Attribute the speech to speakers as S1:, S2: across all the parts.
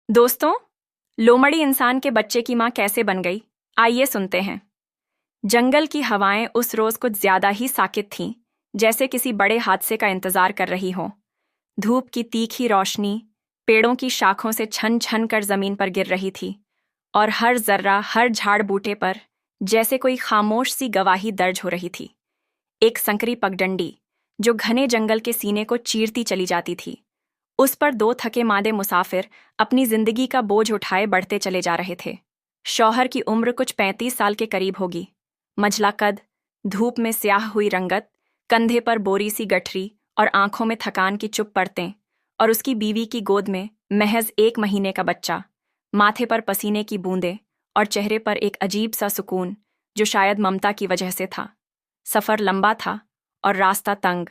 S1: दोस्तों, लोमड़ी इंसान के बच्चे की माँ कैसे बन गई? आइए सुनते हैं। जंगल की हवाएं उस रोज कुछ ज्यादा ही साकित थीं, जैसे किसी बड़े हादसे का इंतजार कर रही हो। धूप की तीखी रोशनी पेड़ों की शाखों से छन छन कर जमीन पर गिर रही थी, और हर जर्रा, हर झाड़ बूटे पर जैसे कोई खामोश सी गवाही दर्ज हो रही थी। एक संकरी पगडंडी, जो घने जंगल के सीने को चीरती चली जाती थी। उस पर दो थके मादे मुसाफिर अपनी जिंदगी का बोझ उठाए बढ़ते चले जा रहे थे। शौहर की उम्र कुछ 35 साल के करीब होगी। मझला कद, धूप में स्याह हुई रंगत, कंधे पर बोरी सी गठरी और आंखों में थकान की चुप परतें, और उसकी बीवी की गोद में महज 1 महीने का बच्चा, माथे पर पसीने की बूंदें और चेहरे पर एक अजीब सा सुकून, जो शायद ममता की वजह से था। सफर लंबा था और रास्ता तंग।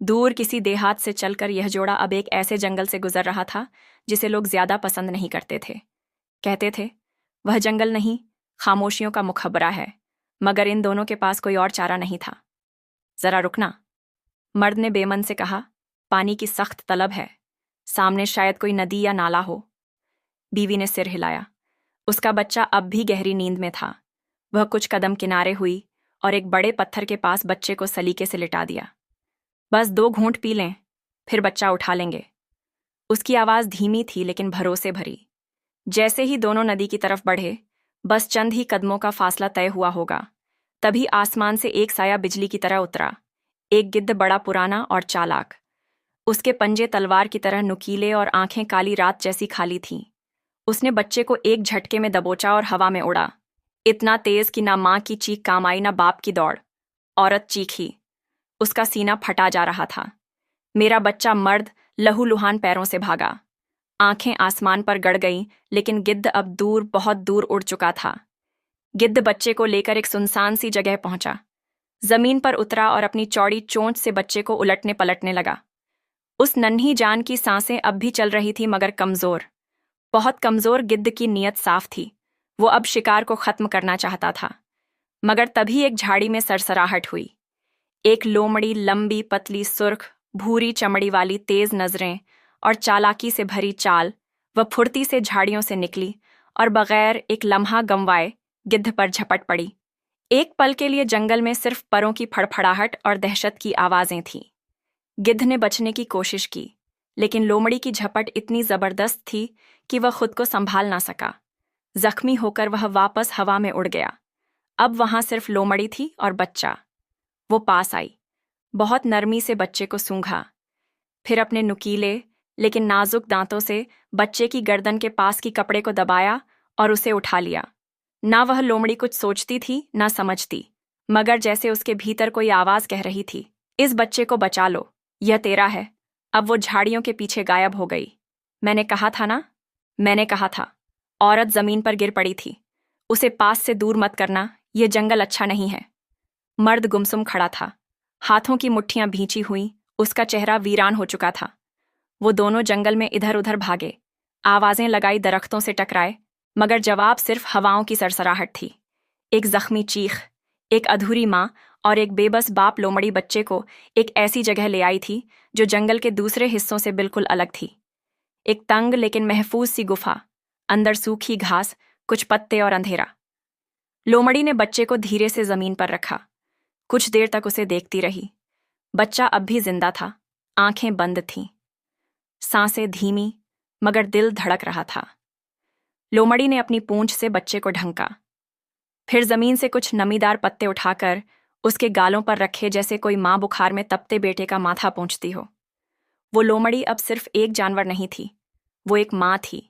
S1: दूर किसी देहात से चलकर यह जोड़ा अब एक ऐसे जंगल से गुजर रहा था जिसे लोग ज्यादा पसंद नहीं करते थे। कहते थे, वह जंगल नहीं, खामोशियों का मुखबरा है। मगर इन दोनों के पास कोई और चारा नहीं था। जरा रुकना, मर्द ने बेमन से कहा। पानी की सख्त तलब है, सामने शायद कोई नदी या नाला हो। बीवी ने सिर हिलाया। उसका बच्चा अब भी गहरी नींद में था। वह कुछ कदम किनारे हुई और एक बड़े पत्थर के पास बच्चे को सलीके से लिटा दिया। बस 2 घूंट पी लें, फिर बच्चा उठा लेंगे। उसकी आवाज धीमी थी लेकिन भरोसे भरी। जैसे ही दोनों नदी की तरफ बढ़े, बस चंद ही कदमों का फासला तय हुआ होगा, तभी आसमान से एक साया बिजली की तरह उतरा। एक गिद्ध, बड़ा पुराना और चालाक। उसके पंजे तलवार की तरह नुकीले और आंखें काली रात जैसी खाली थीं। उसने बच्चे को एक झटके में दबोचा और हवा में उड़ा, इतना तेज कि ना माँ की चीख काम आई, ना बाप की दौड़। औरत चीखी। उसका सीना फटा जा रहा था। मेरा बच्चा मर्द लहूलुहान पैरों से भागा। आंखें आसमान पर गड़ गईं, लेकिन गिद्ध अब दूर, बहुत दूर उड़ चुका था। गिद्ध बच्चे को लेकर एक सुनसान सी जगह पहुंचा। जमीन पर उतरा और अपनी चौड़ी चोंच से बच्चे को उलटने पलटने लगा। उस नन्ही जान की सांसें अब भी चल रही थी, मगर कमजोर, बहुत कमजोर। गिद्ध की नीयत साफ थी। वो अब शिकार को खत्म करना चाहता था। मगर तभी एक झाड़ी में सरसराहट हुई। एक लोमड़ी, लंबी, पतली, सुर्ख, भूरी चमड़ी वाली, तेज नजरें और चालाकी से भरी चाल, वह फुर्ती से झाड़ियों से निकली और बगैर एक लम्हा गंवाए गिद्ध पर झपट पड़ी। एक पल के लिए जंगल में सिर्फ परों की फड़फड़ाहट और दहशत की आवाजें थीं। गिद्ध ने बचने की कोशिश की, लेकिन लोमड़ी की झपट इतनी जबरदस्त थी कि वह खुद को संभाल ना सका। जख्मी होकर वह वापस हवा में उड़ गया। अब वहां सिर्फ लोमड़ी थी और बच्चा। वो पास आई, बहुत नरमी से बच्चे को सूंघा, फिर अपने नुकीले लेकिन नाजुक दांतों से बच्चे की गर्दन के पास की कपड़े को दबाया और उसे उठा लिया। ना वह लोमड़ी कुछ सोचती थी, ना समझती, मगर जैसे उसके भीतर कोई आवाज कह रही थी, इस बच्चे को बचा लो, यह तेरा है। अब वो झाड़ियों के पीछे गायब हो गई। मैंने कहा था ना, मैंने कहा था। औरत जमीन पर गिर पड़ी थी। उसे पास से दूर मत करना, यह जंगल अच्छा नहीं है। मर्द गुमसुम खड़ा था, हाथों की मुट्ठियां भींची हुई, उसका चेहरा वीरान हो चुका था। वो दोनों जंगल में इधर उधर भागे, आवाजें लगाई, दरख्तों से टकराए, मगर जवाब सिर्फ हवाओं की सरसराहट थी। एक जख्मी चीख, एक अधूरी माँ और एक बेबस बाप लोमड़ी बच्चे को एक ऐसी जगह ले आई थी जो जंगल के दूसरे हिस्सों से बिल्कुल अलग थी। एक तंग लेकिन महफूज सी गुफा, अंदर सूखी घास, कुछ पत्ते और अंधेरा। लोमड़ी ने बच्चे को धीरे से जमीन पर रखा। कुछ देर तक उसे देखती रही। बच्चा अब भी जिंदा था, आंखें बंद थीं, सांसें धीमी, मगर दिल धड़क रहा था। लोमड़ी ने अपनी पूंछ से बच्चे को ढंका, फिर जमीन से कुछ नमीदार पत्ते उठाकर उसके गालों पर रखे, जैसे कोई माँ बुखार में तपते बेटे का माथा पोंछती हो। वो लोमड़ी अब सिर्फ एक जानवर नहीं थी, वो एक माँ थी।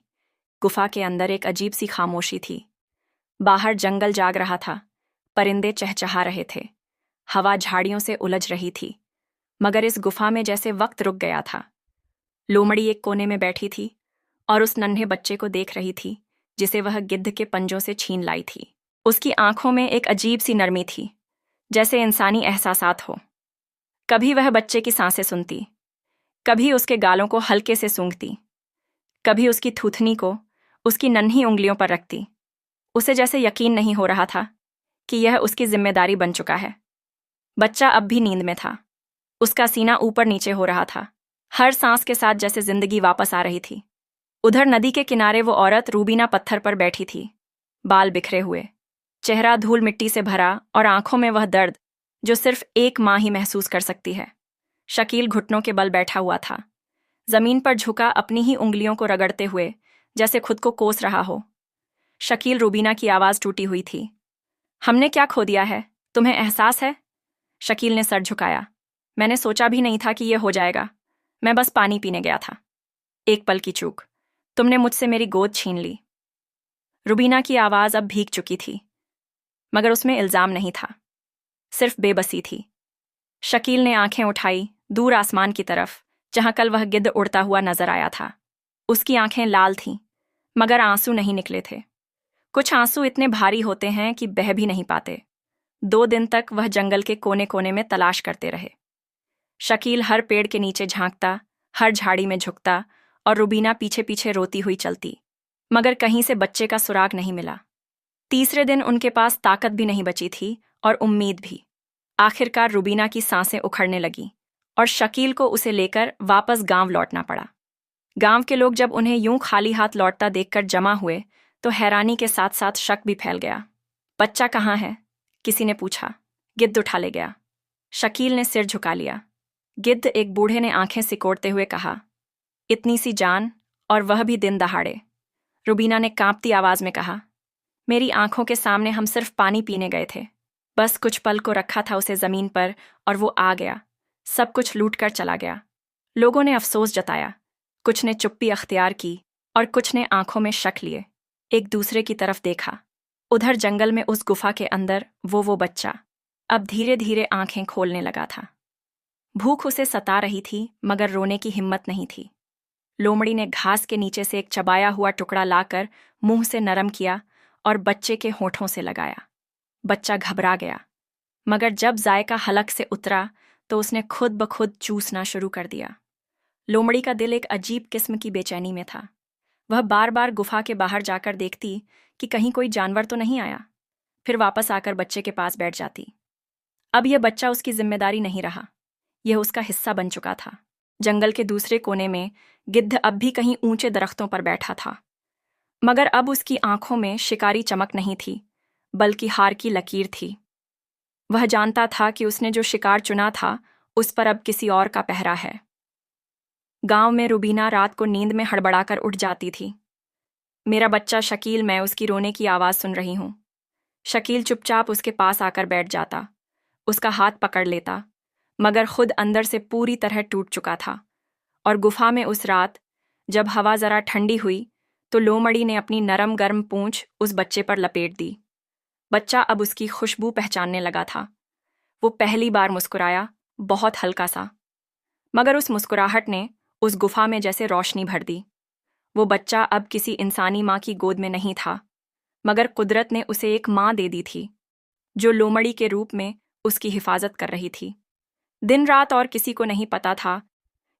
S1: गुफा के अंदर एक अजीब सी खामोशी थी। बाहर जंगल जाग रहा था, परिंदे चहचहा रहे थे, हवा झाड़ियों से उलझ रही थी, मगर इस गुफा में जैसे वक्त रुक गया था। लोमड़ी एक कोने में बैठी थी और उस नन्हे बच्चे को देख रही थी, जिसे वह गिद्ध के पंजों से छीन लाई थी। उसकी आंखों में एक अजीब सी नरमी थी, जैसे इंसानी एहसासात हो। कभी वह बच्चे की सांसें सुनती, कभी उसके गालों को हल्के से सूंघती, कभी उसकी थूथनी को उसकी नन्ही उंगलियों पर रखती। उसे जैसे यकीन नहीं हो रहा था कि यह उसकी जिम्मेदारी बन चुका है। बच्चा अब भी नींद में था, उसका सीना ऊपर नीचे हो रहा था, हर सांस के साथ जैसे जिंदगी वापस आ रही थी। उधर नदी के किनारे वो औरत रूबीना पत्थर पर बैठी थी, बाल बिखरे हुए, चेहरा धूल मिट्टी से भरा और आंखों में वह दर्द जो सिर्फ एक माँ ही महसूस कर सकती है। शकील घुटनों के बल बैठा हुआ था, जमीन पर झुका, अपनी ही उंगलियों को रगड़ते हुए, जैसे खुद को कोस रहा हो। शकील, रूबीना की आवाज टूटी हुई थी। हमने क्या खो दिया है, तुम्हें एहसास है? शकील ने सर झुकाया। मैंने सोचा भी नहीं था कि यह हो जाएगा। मैं बस पानी पीने गया था। एक पल की चूक, तुमने मुझसे मेरी गोद छीन ली। रूबीना की आवाज अब भीग चुकी थी, मगर उसमें इल्जाम नहीं था, सिर्फ बेबसी थी। शकील ने आंखें उठाई दूर आसमान की तरफ, जहां कल वह गिद्ध उड़ता हुआ नजर आया था। उसकी आंखें लाल थीं, मगर आंसू नहीं निकले थे। कुछ आंसू इतने भारी होते हैं कि बह भी नहीं पाते। 2 दिन तक वह जंगल के कोने कोने में तलाश करते रहे। शकील हर पेड़ के नीचे झांकता, हर झाड़ी में झुकता, और रूबीना पीछे पीछे रोती हुई चलती, मगर कहीं से बच्चे का सुराग नहीं मिला। तीसरे दिन उनके पास ताकत भी नहीं बची थी और उम्मीद भी। आखिरकार रूबीना की सांसें उखड़ने लगीं और शकील को उसे लेकर वापस गांव लौटना पड़ा। गांव के लोग जब उन्हें यूं खाली हाथ लौटता देखकर जमा हुए तो हैरानी के साथ साथ शक भी फैल गया। बच्चा कहाँ है? किसी ने पूछा। गिद्ध उठा ले गया। शकील ने सिर झुका लिया। गिद्ध? एक बूढ़े ने आंखें सिकोड़ते हुए कहा। इतनी सी जान, और वह भी दिन दहाड़े। रूबीना ने कांपती आवाज में कहा, मेरी आंखों के सामने हम सिर्फ पानी पीने गए थे। बस कुछ पल को रखा था उसे जमीन पर, और वो आ गया, सब कुछ लूट कर चला गया। लोगों ने अफसोस जताया, कुछ ने चुप्पी अख्तियार की और कुछ ने आंखों में शक लिए। एक दूसरे की तरफ देखा। उधर जंगल में उस गुफा के अंदर वो बच्चा अब धीरे धीरे आंखें खोलने लगा था। भूख उसे सता रही थी, मगर रोने की हिम्मत नहीं थी। लोमड़ी ने घास के नीचे से एक चबाया हुआ टुकड़ा लाकर मुंह से नरम किया और बच्चे के होठों से लगाया। बच्चा घबरा गया, मगर जब जायका हलक से उतरा तो उसने खुद ब खुद चूसना शुरू कर दिया। लोमड़ी का दिल एक अजीब किस्म की बेचैनी में था। वह बार बार गुफा के बाहर जाकर देखती कि कहीं कोई जानवर तो नहीं आया, फिर वापस आकर बच्चे के पास बैठ जाती। अब यह बच्चा उसकी जिम्मेदारी नहीं रहा, यह उसका हिस्सा बन चुका था। जंगल के दूसरे कोने में गिद्ध अब भी कहीं ऊंचे दरख्तों पर बैठा था, मगर अब उसकी आंखों में शिकारी चमक नहीं थी, बल्कि हार की लकीर थी। वह जानता था कि उसने जो शिकार चुना था उस पर अब किसी और का पहरा है। गांव में रूबीना रात को नींद में हड़बड़ाकर उठ जाती थी। मेरा बच्चा शकील, मैं उसकी रोने की आवाज़ सुन रही हूँ। शकील चुपचाप उसके पास आकर बैठ जाता, उसका हाथ पकड़ लेता, मगर खुद अंदर से पूरी तरह टूट चुका था। और गुफा में उस रात जब हवा ज़रा ठंडी हुई तो लोमड़ी ने अपनी नरम गर्म पूंछ उस बच्चे पर लपेट दी। बच्चा अब उसकी खुशबू पहचानने लगा था। वो पहली बार मुस्कुराया, बहुत हल्का सा, मगर उस मुस्कुराहट ने उस गुफा में जैसे रोशनी भर दी। वो बच्चा अब किसी इंसानी माँ की गोद में नहीं था, मगर कुदरत ने उसे एक माँ दे दी थी, जो लोमड़ी के रूप में उसकी हिफाजत कर रही थी। दिन रात और किसी को नहीं पता था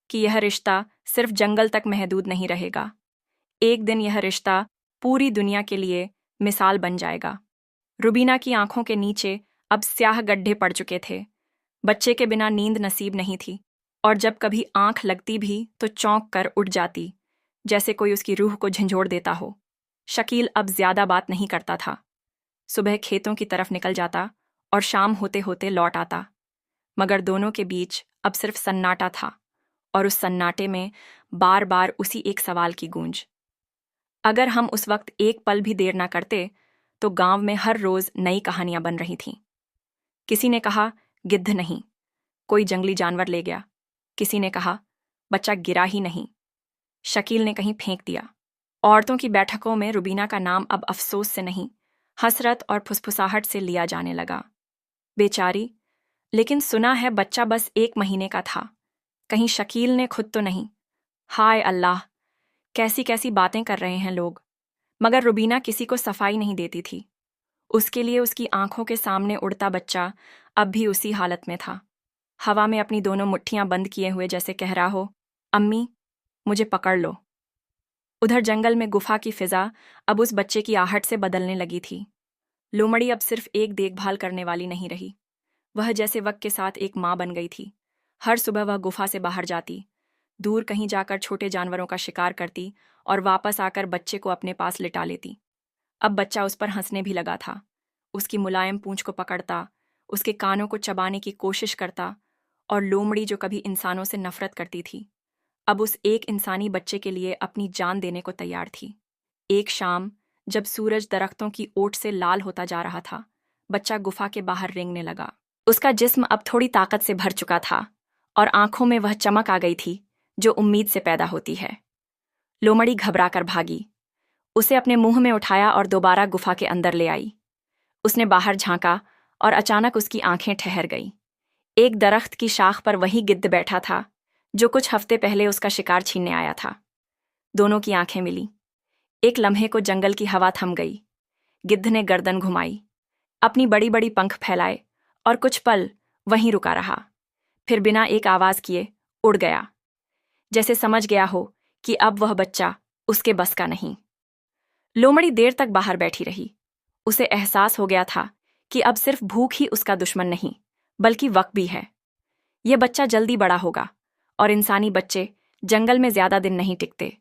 S1: कि यह रिश्ता सिर्फ जंगल तक महदूद नहीं रहेगा। एक दिन यह रिश्ता पूरी दुनिया के लिए मिसाल बन जाएगा। रूबीना की आंखों के नीचे अब स्याह गड्ढे पड़ चुके थे। बच्चे के बिना नींद नसीब नहीं थी, और जब कभी आंख लगती भी तो चौंक कर उठ जाती, जैसे कोई उसकी रूह को झंझोड़ देता हो। शकील अब ज्यादा बात नहीं करता था। सुबह खेतों की तरफ निकल जाता और शाम होते होते लौट आता, मगर दोनों के बीच अब सिर्फ सन्नाटा था, और उस सन्नाटे में बार बार उसी एक सवाल की गूंज। अगर हम उस वक्त एक पल भी देर ना करते तो गांव में हर रोज नई कहानियां बन रही थीं। किसी ने कहा, गिद्ध नहीं, कोई जंगली जानवर ले गया। किसी ने कहा, बच्चा गिरा ही नहीं। शकील ने कहीं फेंक दिया। औरतों की बैठकों में रूबीना का नाम अब अफसोस से नहीं, हसरत और फुसफुसाहट से लिया जाने लगा। बेचारी, लेकिन सुना है बच्चा बस 1 महीने का था। कहीं शकील ने खुद तो नहीं। हाय अल्लाह, कैसी कैसी बातें कर रहे हैं लोग। मगर रूबीना किसी को सफाई नहीं देती थी। उसके लिए उसकी आंखों के सामने उड़ता बच्चा अब भी उसी हालत में था, हवा में अपनी दोनों मुट्ठियां बंद किए हुए, जैसे कह रहा हो, अम्मी मुझे पकड़ लो। उधर जंगल में गुफा की फिजा अब उस बच्चे की आहट से बदलने लगी थी। लोमड़ी अब सिर्फ एक देखभाल करने वाली नहीं रही, वह जैसे वक्त के साथ एक माँ बन गई थी। हर सुबह वह गुफा से बाहर जाती, दूर कहीं जाकर छोटे जानवरों का शिकार करती और वापस आकर बच्चे को अपने पास लिटा लेती। अब बच्चा उस पर हंसने भी लगा था। उसकी मुलायम पूंछ को पकड़ता, उसके कानों को चबाने की कोशिश करता, और लोमड़ी जो कभी इंसानों से नफरत करती थी, अब उस एक इंसानी बच्चे के लिए अपनी जान देने को तैयार थी। एक शाम, जब सूरज दरख्तों की ओट से लाल होता जा रहा था, बच्चा गुफा के बाहर रेंगने लगा। उसका जिस्म अब थोड़ी ताकत से भर चुका था और आंखों में वह चमक आ गई थी जो उम्मीद से पैदा होती है। लोमड़ी घबरा कर भागी। उसे अपने मुंह में उठाया और दोबारा गुफा के अंदर ले आई। उसने बाहर झांका और अचानक उसकी आंखें ठहर गईं। एक दरख्त की शाख पर वही गिद्ध बैठा था जो कुछ हफ्ते पहले उसका शिकार छीनने आया था। दोनों की आंखें मिली। एक लम्हे को जंगल की हवा थम गई। गिद्ध ने गर्दन घुमाई, अपनी बड़ी बड़ी पंख फैलाए और कुछ पल वहीं रुका रहा। फिर बिना एक आवाज किए उड़ गया, जैसे समझ गया हो कि अब वह बच्चा उसके बस का नहीं। लोमड़ी देर तक बाहर बैठी रही। उसे एहसास हो गया था कि अब सिर्फ भूख ही उसका दुश्मन नहीं, बल्कि वक्त भी है। यह बच्चा जल्दी बड़ा होगा और इंसानी बच्चे जंगल में ज्यादा दिन नहीं टिकते।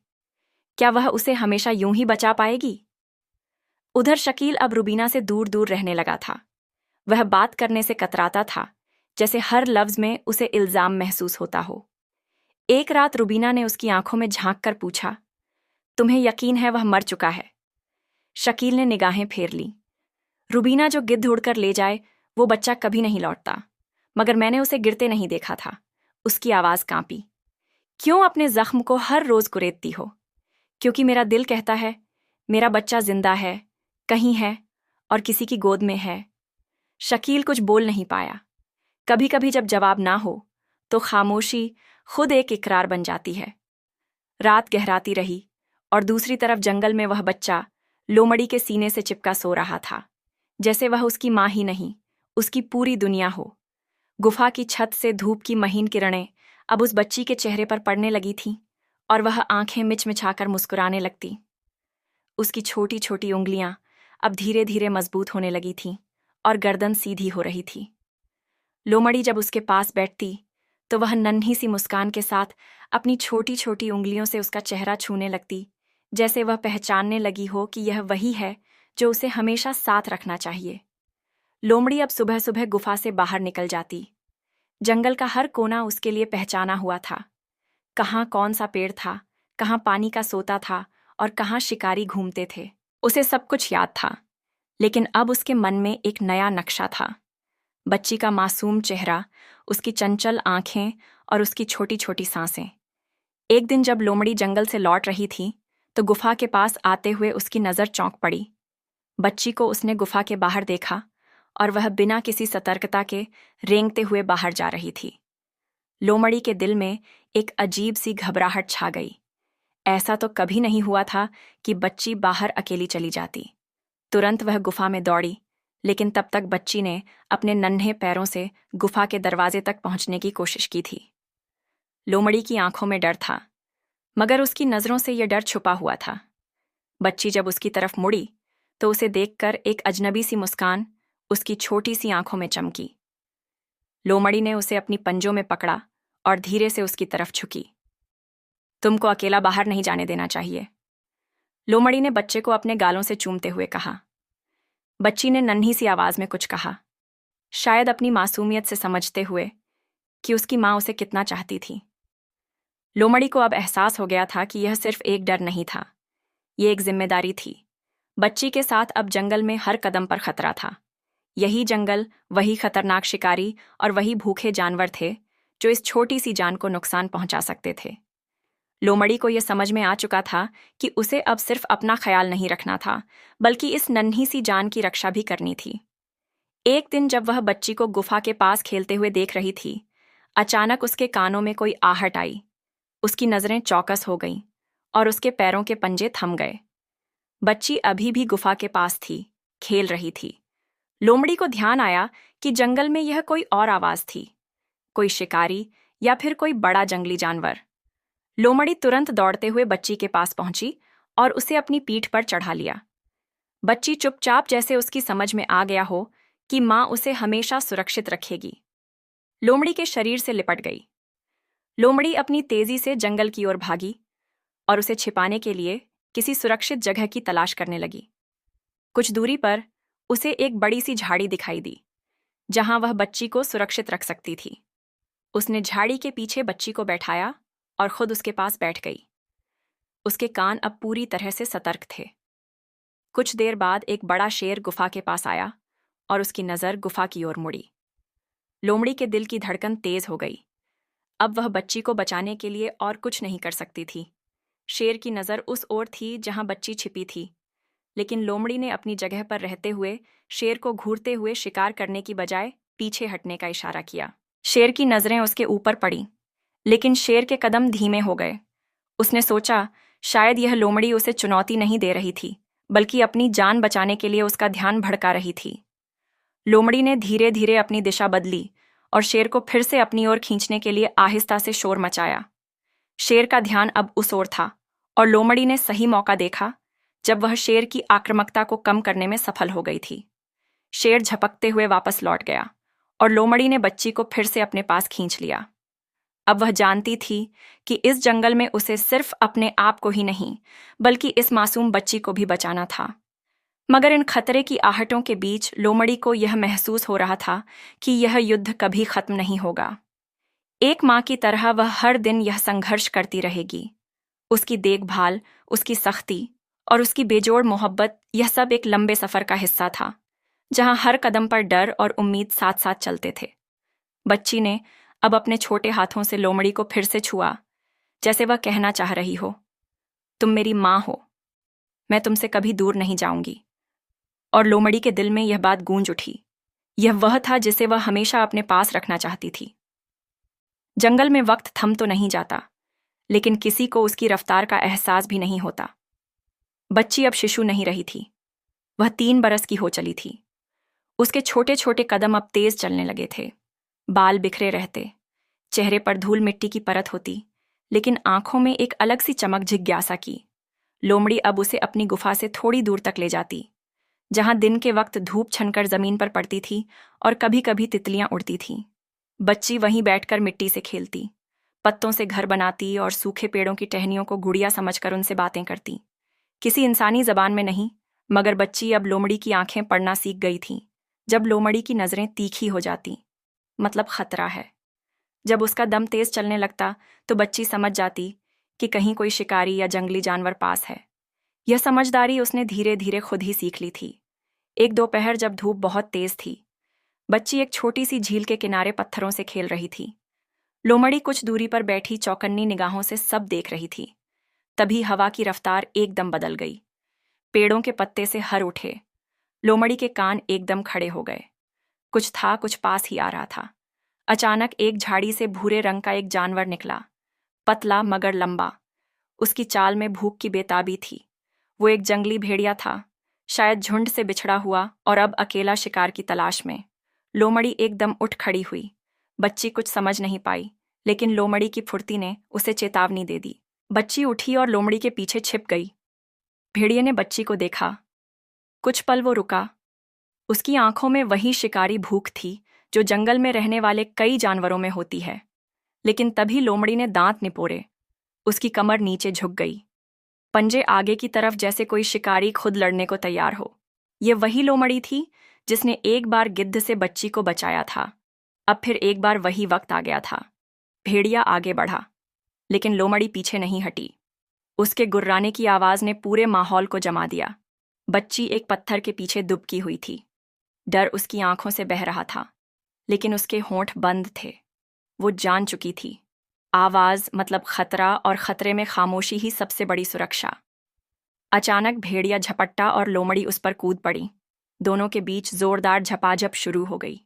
S1: क्या वह उसे हमेशा यूं ही बचा पाएगी? उधर शकील अब रुबीना से दूर दूर रहने लगा था। वह बात करने से कतराता था, जैसे हर लफ्ज में उसे इल्जाम महसूस होता हो। एक रात रुबीना ने उसकी आंखों में झांक कर पूछा, तुम्हें यकीन है वह मर चुका है? शकील ने निगाहें फेर ली। रुबीना, जो गिद्ध उड़कर ले जाए वो बच्चा कभी नहीं लौटता, मगर मैंने उसे गिरते नहीं देखा था। उसकी आवाज कांपी। क्यों अपने जख्म को हर रोज कुरेदती हो? क्योंकि मेरा दिल कहता है मेरा बच्चा जिंदा है, कहीं है और किसी की गोद में है। शकील कुछ बोल नहीं पाया। कभी कभी जब जवाब ना हो तो खामोशी खुद एक इकरार बन जाती है। रात गहराती रही और दूसरी तरफ जंगल में वह बच्चा लोमड़ी के सीने से चिपका सो रहा था, जैसे वह उसकी मां ही नहीं, उसकी पूरी दुनिया हो। गुफा की छत से धूप की महीन किरणें अब उस बच्ची के चेहरे पर पड़ने लगी थीं और वह आंखें मिचमिचाकर मुस्कुराने लगती। उसकी छोटी छोटी उंगलियां अब धीरे धीरे मजबूत होने लगी थीं और गर्दन सीधी हो रही थी। लोमड़ी जब उसके पास बैठती तो वह नन्ही सी मुस्कान के साथ अपनी छोटी छोटी उंगलियों से उसका चेहरा छूने लगती, जैसे वह पहचानने लगी हो कि यह वही है जो उसे हमेशा साथ रखना चाहिए। लोमड़ी अब सुबह सुबह गुफा से बाहर निकल जाती। जंगल का हर कोना उसके लिए पहचाना हुआ था। कहाँ कौन सा पेड़ था, कहाँ पानी का सोता था और कहाँ शिकारी घूमते थे, उसे सब कुछ याद था। लेकिन अब उसके मन में एक नया नक्शा था। बच्ची का मासूम चेहरा, उसकी चंचल आंखें और उसकी छोटी छोटी सांसें। एक दिन जब लोमड़ी जंगल से लौट रही थी तो गुफा के पास आते हुए उसकी नजर चौंक पड़ी। बच्ची को उसने गुफा के बाहर देखा और वह बिना किसी सतर्कता के रेंगते हुए बाहर जा रही थी। लोमड़ी के दिल में एक अजीब सी घबराहट छा गई। ऐसा तो कभी नहीं हुआ था कि बच्ची बाहर अकेली चली जाती। तुरंत वह गुफा में दौड़ी, लेकिन तब तक बच्ची ने अपने नन्हे पैरों से गुफा के दरवाजे तक पहुंचने की कोशिश की थी। लोमड़ी की आंखों में डर था, मगर उसकी नजरों से यह डर छुपा हुआ था। बच्ची जब उसकी तरफ मुड़ी तो उसे देखकर एक अजनबी सी मुस्कान उसकी छोटी सी आंखों में चमकी। लोमड़ी ने उसे अपनी पंजों में पकड़ा और धीरे से उसकी तरफ झुकी। तुमको अकेला बाहर नहीं जाने देना चाहिए, लोमड़ी ने बच्चे को अपने गालों से चूमते हुए कहा। बच्ची ने नन्ही सी आवाज में कुछ कहा, शायद अपनी मासूमियत से समझते हुए कि उसकी मां उसे कितना चाहती थी। लोमड़ी को अब एहसास हो गया था कि यह सिर्फ एक डर नहीं था, यह एक जिम्मेदारी थी। बच्ची के साथ अब जंगल में हर कदम पर खतरा था। यही जंगल, वही खतरनाक शिकारी और वही भूखे जानवर थे जो इस छोटी सी जान को नुकसान पहुंचा सकते थे। लोमड़ी को यह समझ में आ चुका था कि उसे अब सिर्फ अपना ख्याल नहीं रखना था, बल्कि इस नन्ही सी जान की रक्षा भी करनी थी। एक दिन जब वह बच्ची को गुफा के पास खेलते हुए देख रही थी, अचानक उसके कानों में कोई आहट आई। उसकी नजरें चौकस हो गईं और उसके पैरों के पंजे थम गए। बच्ची अभी भी गुफा के पास थी, खेल रही थी। लोमड़ी को ध्यान आया कि जंगल में यह कोई और आवाज थी, कोई शिकारी या फिर कोई बड़ा जंगली जानवर। लोमड़ी तुरंत दौड़ते हुए बच्ची के पास पहुंची और उसे अपनी पीठ पर चढ़ा लिया। बच्ची चुपचाप, जैसे उसकी समझ में आ गया हो कि मां उसे हमेशा सुरक्षित रखेगी। लोमड़ी के शरीर से लिपट गई। लोमड़ी अपनी तेजी से जंगल की ओर भागी और उसे छिपाने के लिए किसी सुरक्षित जगह की तलाश करने लगी। कुछ दूरी पर उसे एक बड़ी सी झाड़ी दिखाई दी, जहां वह बच्ची को सुरक्षित रख सकती थी। उसने झाड़ी के पीछे बच्ची को बैठाया और खुद उसके पास बैठ गई। उसके कान अब पूरी तरह से सतर्क थे। कुछ देर बाद एक बड़ा शेर गुफा के पास आया और उसकी नज़र गुफा की ओर मुड़ी। लोमड़ी के दिल की धड़कन तेज हो गई। अब वह बच्ची को बचाने के लिए और कुछ नहीं कर सकती थी। शेर की नज़र उस ओर थी जहां बच्ची छिपी थी, लेकिन लोमड़ी ने अपनी जगह पर रहते हुए शेर को घूरते हुए शिकार करने की बजाय पीछे हटने का इशारा किया। शेर की नज़रें उसके ऊपर पड़ी, लेकिन शेर के कदम धीमे हो गए। उसने सोचा, शायद यह लोमड़ी उसे चुनौती नहीं दे रही थी, बल्कि अपनी जान बचाने के लिए उसका ध्यान भड़का रही थी। लोमड़ी ने धीरे धीरे अपनी दिशा बदली और शेर को फिर से अपनी ओर खींचने के लिए आहिस्ता से शोर मचाया। शेर का ध्यान अब उस ओर था और लोमड़ी ने सही मौका देखा जब वह शेर की आक्रामकता को कम करने में सफल हो गई थी। शेर झपकते हुए वापस लौट गया और लोमड़ी ने बच्ची को फिर से अपने पास खींच लिया। अब वह जानती थी कि इस जंगल में उसे सिर्फ अपने आप को ही नहीं, बल्कि इस मासूम बच्ची को भी बचाना था। मगर इन खतरे की आहटों के बीच लोमड़ी को यह महसूस हो रहा था कि यह युद्ध कभी खत्म नहीं होगा। एक माँ की तरह वह हर दिन यह संघर्ष करती रहेगी। उसकी देखभाल, उसकी सख्ती और उसकी बेजोड़ मोहब्बत, यह सब एक लंबे सफर का हिस्सा था, जहां हर कदम पर डर और उम्मीद साथ साथ चलते थे। बच्ची ने अब अपने छोटे हाथों से लोमड़ी को फिर से छुआ, जैसे वह कहना चाह रही हो, तुम मेरी माँ हो, मैं तुमसे कभी दूर नहीं जाऊंगी। और लोमड़ी के दिल में यह बात गूंज उठी। यह वह था जिसे वह हमेशा अपने पास रखना चाहती थी। जंगल में वक्त थम तो नहीं जाता, लेकिन किसी को उसकी रफ्तार का एहसास भी नहीं होता। बच्ची अब शिशु नहीं रही थी, वह 3 बरस की हो चली थी। उसके छोटे छोटे कदम अब तेज चलने लगे थे। बाल बिखरे रहते, चेहरे पर धूल मिट्टी की परत होती, लेकिन आंखों में एक अलग सी चमक जिज्ञासा की। लोमड़ी अब उसे अपनी गुफा से थोड़ी दूर तक ले जाती, जहां दिन के वक्त धूप छनकर जमीन पर पड़ती थी और कभी कभी तितलियां उड़ती थीं। बच्ची वहीं बैठकर मिट्टी से खेलती, पत्तों से घर बनाती और सूखे पेड़ों की टहनियों को गुड़िया समझकर उनसे बातें करती। किसी इंसानी जबान में नहीं, मगर बच्ची अब लोमड़ी की आंखें पढ़ना सीख गई थी। जब लोमड़ी की नजरें तीखी हो जाती, मतलब खतरा है। जब उसका दम तेज चलने लगता, तो बच्ची समझ जाती कि कहीं कोई शिकारी या जंगली जानवर पास है। यह समझदारी उसने धीरे धीरे खुद ही सीख ली थी। एक दोपहर जब धूप बहुत तेज थी, बच्ची एक छोटी सी झील के किनारे पत्थरों से खेल रही थी। लोमड़ी कुछ दूरी पर बैठी चौकन्नी निगाहों से सब देख रही थी। तभी हवा की रफ्तार एकदम बदल गई। पेड़ों के पत्ते से हर उठे। लोमड़ी के कान एकदम खड़े हो गए। कुछ था, कुछ पास ही आ रहा था। अचानक एक झाड़ी से भूरे रंग का एक जानवर निकला, पतला मगर लंबा। उसकी चाल में भूख की बेताबी थी। वो एक जंगली भेड़िया था, शायद झुंड से बिछड़ा हुआ और अब अकेला शिकार की तलाश में। लोमड़ी एकदम उठ खड़ी हुई। बच्ची कुछ समझ नहीं पाई, लेकिन लोमड़ी की फुर्ती ने उसे चेतावनी दे दी। बच्ची उठी और लोमड़ी के पीछे छिप गई। भेड़िए ने बच्ची को देखा। कुछ पल वो रुका। उसकी आंखों में वही शिकारी भूख थी जो जंगल में रहने वाले कई जानवरों में होती है। लेकिन तभी लोमड़ी ने दांत निपोरे। उसकी कमर नीचे झुक गई, पंजे आगे की तरफ, जैसे कोई शिकारी खुद लड़ने को तैयार हो। ये वही लोमड़ी थी जिसने एक बार गिद्ध से बच्ची को बचाया था। अब फिर एक बार वही वक्त आ गया था। भेड़िया आगे बढ़ा, लेकिन लोमड़ी पीछे नहीं हटी। उसके गुर्राने की आवाज ने पूरे माहौल को जमा दिया। बच्ची एक पत्थर के पीछे दुबकी हुई थी। डर उसकी आंखों से बह रहा था, लेकिन उसके होंठ बंद थे। वो जान चुकी थी, आवाज मतलब खतरा, और खतरे में खामोशी ही सबसे बड़ी सुरक्षा। अचानक भेड़िया झपट्टा और लोमड़ी उस पर कूद पड़ी। दोनों के बीच जोरदार झपाझप शुरू हो गई।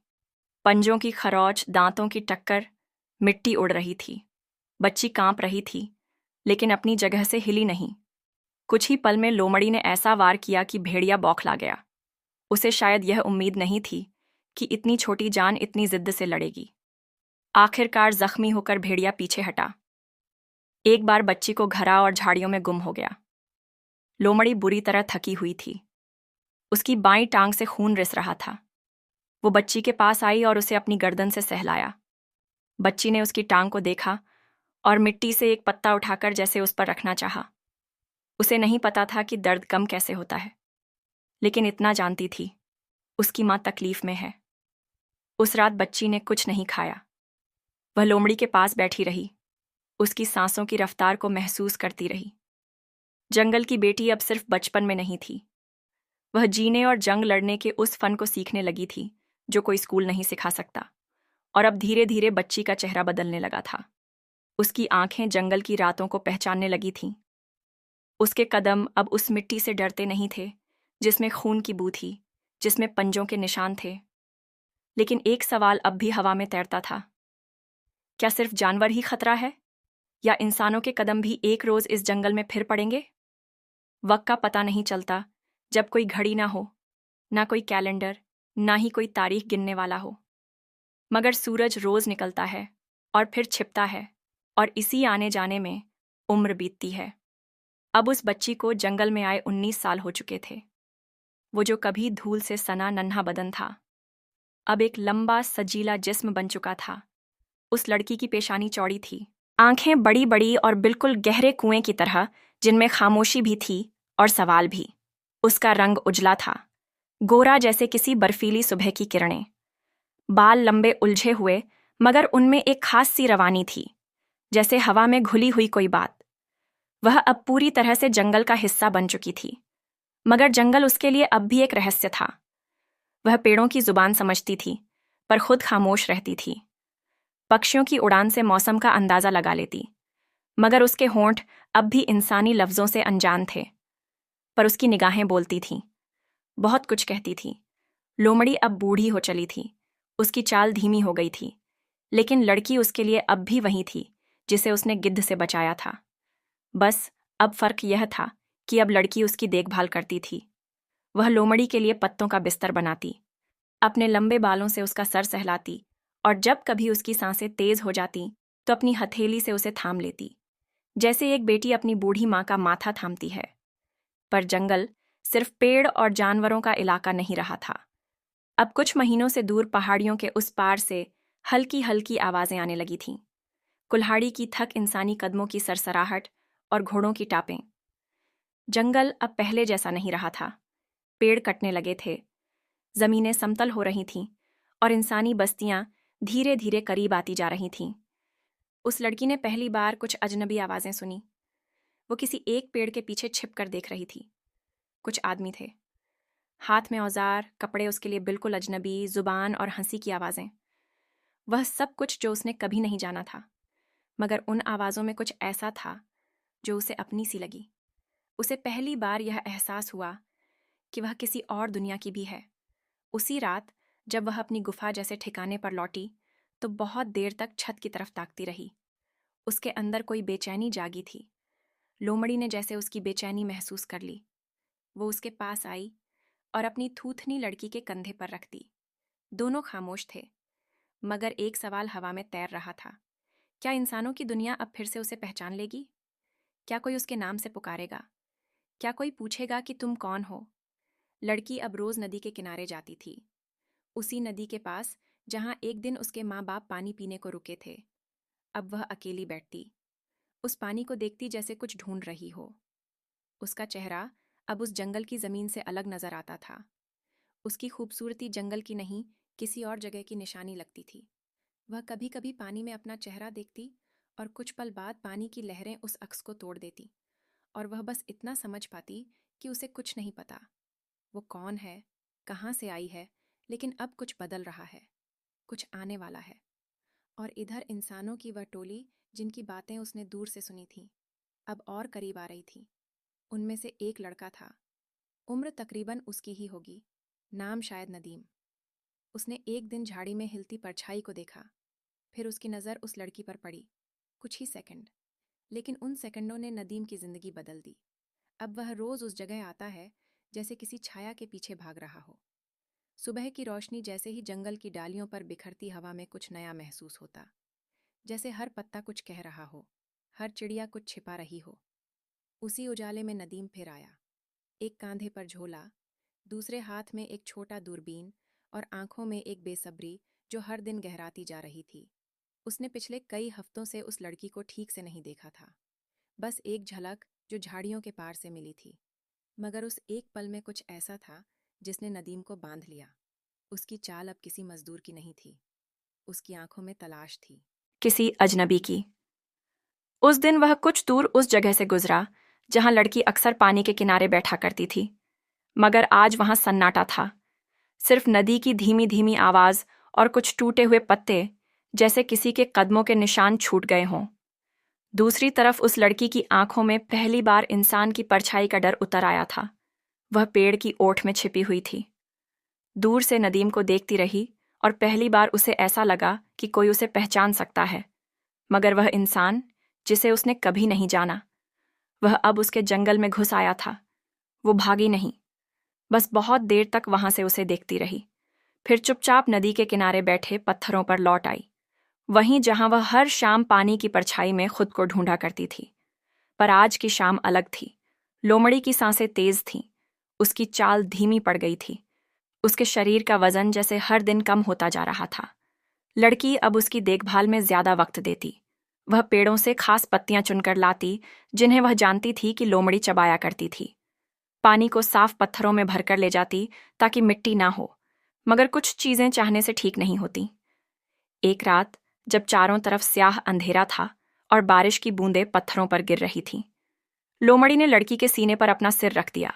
S1: पंजों की खरोच, दांतों की टक्कर, मिट्टी उड़ रही थी। बच्ची कांप रही थी, लेकिन अपनी जगह से हिली नहीं। कुछ ही पल में लोमड़ी ने ऐसा वार किया कि भेड़िया बौखला गया। उसे शायद यह उम्मीद नहीं थी कि इतनी छोटी जान इतनी जिद्द से लड़ेगी। आखिरकार जख्मी होकर भेड़िया पीछे हटा। एक बार बच्ची को घरा और झाड़ियों में गुम हो गया। लोमड़ी बुरी तरह थकी हुई थी। उसकी बाईं टांग से खून रिस रहा था। वो बच्ची के पास आई और उसे अपनी गर्दन से सहलाया। बच्ची ने उसकी टांग को देखा और मिट्टी से एक पत्ता उठाकर जैसे उस पर रखना चाहा। उसे नहीं पता था कि दर्द कम कैसे होता है, लेकिन इतना जानती थी, उसकी माँ तकलीफ में है। उस रात बच्ची ने कुछ नहीं खाया। वह लोमड़ी के पास बैठी रही, उसकी सांसों की रफ्तार को महसूस करती रही। जंगल की बेटी अब सिर्फ बचपन में नहीं थी, वह जीने और जंग लड़ने के उस फन को सीखने लगी थी जो कोई स्कूल नहीं सिखा सकता। और अब धीरे धीरे बच्ची का चेहरा बदलने लगा था। उसकी आंखें जंगल की रातों को पहचानने लगी थीं। उसके कदम अब उस मिट्टी से डरते नहीं थे जिसमें खून की बू थी, जिसमें पंजों के निशान थे। लेकिन एक सवाल अब भी हवा में तैरता था, क्या सिर्फ जानवर ही खतरा है, या इंसानों के कदम भी एक रोज इस जंगल में फिर पड़ेंगे? वक्त का पता नहीं चलता जब कोई घड़ी ना हो, ना कोई कैलेंडर, ना ही कोई तारीख गिनने वाला हो। मगर सूरज रोज निकलता है और फिर छिपता है, और इसी आने जाने में उम्र बीतती है। अब उस बच्ची को जंगल में आए 19 साल हो चुके थे। वो जो कभी धूल से सना नन्हा बदन था, अब एक लंबा सजीला जिस्म बन चुका था। उस लड़की की पेशानी चौड़ी थी, आंखें बड़ी बड़ी और बिल्कुल गहरे कुएं की तरह, जिनमें खामोशी भी थी और सवाल भी। उसका रंग उजला था, गोरा जैसे किसी बर्फीली सुबह की किरणें। बाल लंबे उलझे हुए, मगर उनमें एक खास सी रवानी थी, जैसे हवा में घुली हुई कोई बात। वह अब पूरी तरह से जंगल का हिस्सा बन चुकी थी, मगर जंगल उसके लिए अब भी एक रहस्य था। वह पेड़ों की जुबान समझती थी, पर खुद खामोश रहती थी। पक्षियों की उड़ान से मौसम का अंदाजा लगा लेती, मगर उसके होंठ अब भी इंसानी लफ्जों से अनजान थे। पर उसकी निगाहें बोलती थीं, बहुत कुछ कहती थीं। लोमड़ी अब बूढ़ी हो चली थी, उसकी चाल धीमी हो गई थी, लेकिन लड़की उसके लिए अब भी वही थी जिसे उसने गिद्ध से बचाया था। बस अब फर्क यह था कि अब लड़की उसकी देखभाल करती थी। वह लोमड़ी के लिए पत्तों का बिस्तर बनाती, अपने लंबे बालों से उसका सर सहलाती, और जब कभी उसकी सांसें तेज हो जाती तो अपनी हथेली से उसे थाम लेती, जैसे एक बेटी अपनी बूढ़ी माँ का माथा थामती है। पर जंगल सिर्फ पेड़ और जानवरों का इलाका नहीं रहा था। अब कुछ महीनों से दूर पहाड़ियों के उस पार से हल्की हल्की आवाजें आने लगी थीं। कुल्हाड़ी की थक, इंसानी कदमों की सरसराहट और घोड़ों की टापें। जंगल अब पहले जैसा नहीं रहा था। पेड़ कटने लगे थे, जमीनें समतल हो रही थीं, और इंसानी बस्तियां धीरे धीरे करीब आती जा रही थीं। उस लड़की ने पहली बार कुछ अजनबी आवाजें सुनी। वो किसी एक पेड़ के पीछे छिप कर देख रही थी। कुछ आदमी थे, हाथ में औजार, कपड़े उसके लिए बिल्कुल अजनबी, जुबान और हंसी की आवाजें। वह सब कुछ जो उसने कभी नहीं जाना था, मगर उन आवाजों में कुछ ऐसा था जो उसे अपनी सी लगी। उसे पहली बार यह एहसास हुआ कि वह किसी और दुनिया की भी है। उसी रात जब वह अपनी गुफा जैसे ठिकाने पर लौटी, तो बहुत देर तक छत की तरफ ताकती रही। उसके अंदर कोई बेचैनी जागी थी। लोमड़ी ने जैसे उसकी बेचैनी महसूस कर ली। वो उसके पास आई और अपनी थूथनी लड़की के कंधे पर रख दी। दोनों खामोश थे, मगर एक सवाल हवा में तैर रहा था, क्या इंसानों की दुनिया अब फिर से उसे पहचान लेगी? क्या कोई उसके नाम से पुकारेगा? क्या कोई पूछेगा कि तुम कौन हो? लड़की अब रोज नदी के किनारे जाती थी, उसी नदी के पास जहां एक दिन उसके माँ बाप पानी पीने को रुके थे। अब वह अकेली बैठती, उस पानी को देखती जैसे कुछ ढूंढ रही हो। उसका चेहरा अब उस जंगल की जमीन से अलग नजर आता था। उसकी खूबसूरती जंगल की नहीं, किसी और जगह की निशानी लगती थी। वह कभी कभी पानी में अपना चेहरा देखती, और कुछ पल बाद पानी की लहरें उस अक्स को तोड़ देती, और वह बस इतना समझ पाती कि उसे कुछ नहीं पता। वो कौन है, कहाँ से आई है, लेकिन अब कुछ बदल रहा है, कुछ आने वाला है। और इधर इंसानों की वह टोली, जिनकी बातें उसने दूर से सुनी थी, अब और करीब आ रही थी। उनमें से एक लड़का था, उम्र तकरीबन उसकी ही होगी, नाम शायद नदीम। उसने एक दिन झाड़ी में हिलती परछाई को देखा, फिर उसकी नज़र उस लड़की पर पड़ी। कुछ ही सेकंड, लेकिन उन सेकंडों ने नदीम की जिंदगी बदल दी। अब वह रोज उस जगह आता है जैसे किसी छाया के पीछे भाग रहा हो। सुबह की रोशनी जैसे ही जंगल की डालियों पर बिखरती हवा में कुछ नया महसूस होता, जैसे हर पत्ता कुछ कह रहा हो, हर चिड़िया कुछ छिपा रही हो। उसी उजाले में नदीम फिर आया, एक कांधे पर झोला, दूसरे हाथ में एक छोटा दूरबीन, और आंखों में एक बेसब्री जो हर दिन गहराती जा रही थी।
S2: उसने पिछले कई हफ्तों से उस लड़की को ठीक से नहीं देखा था। बस एक झलक जो झाड़ियों के पार से मिली थी। मगर उस एक पल में कुछ ऐसा था जिसने नदीम को बांध लिया। उसकी चाल अब किसी मजदूर की नहीं थी, उसकी आंखों में तलाश थी।
S1: किसी अजनबी की। उस दिन वह कुछ दूर उस जगह से गुजरा जहां लड़की अक्सर पानी के किनारे बैठा करती थी, मगर आज वहां सन्नाटा था। सिर्फ नदी की धीमी धीमी आवाज और कुछ टूटे हुए पत्ते, जैसे किसी के कदमों के निशान छूट गए हों। दूसरी तरफ उस लड़की की आंखों में पहली बार इंसान की परछाई का डर उतर आया था। वह पेड़ की ओट में छिपी हुई थी। दूर से नदीम को देखती रही और पहली बार उसे ऐसा लगा कि कोई उसे पहचान सकता है। मगर वह इंसान, जिसे उसने कभी नहीं जाना, वह अब उसके जंगल में घुस आया था। वो भागी नहीं, बस बहुत देर तक वहां से उसे देखती रही, फिर चुपचाप नदी के किनारे बैठे पत्थरों पर लौट आई, वहीं जहां वह हर शाम पानी की परछाई में खुद को ढूंढा करती थी। पर आज की शाम अलग थी। लोमड़ी की सांसें तेज थीं, उसकी चाल धीमी पड़ गई थी। उसके शरीर का वजन जैसे हर दिन कम होता जा रहा था। लड़की अब उसकी देखभाल में ज्यादा वक्त देती। वह पेड़ों से खास पत्तियां चुनकर लाती, जिन्हें वह जानती थी कि लोमड़ी चबाया करती थी। पानी को साफ पत्थरों में भरकर ले जाती ताकि मिट्टी ना हो, मगर कुछ चीजें चाहने से ठीक नहीं होती। एक रात, जब चारों तरफ स्याह अंधेरा था और बारिश की बूंदें पत्थरों पर गिर रही थीं, लोमड़ी ने लड़की के सीने पर अपना सिर रख दिया।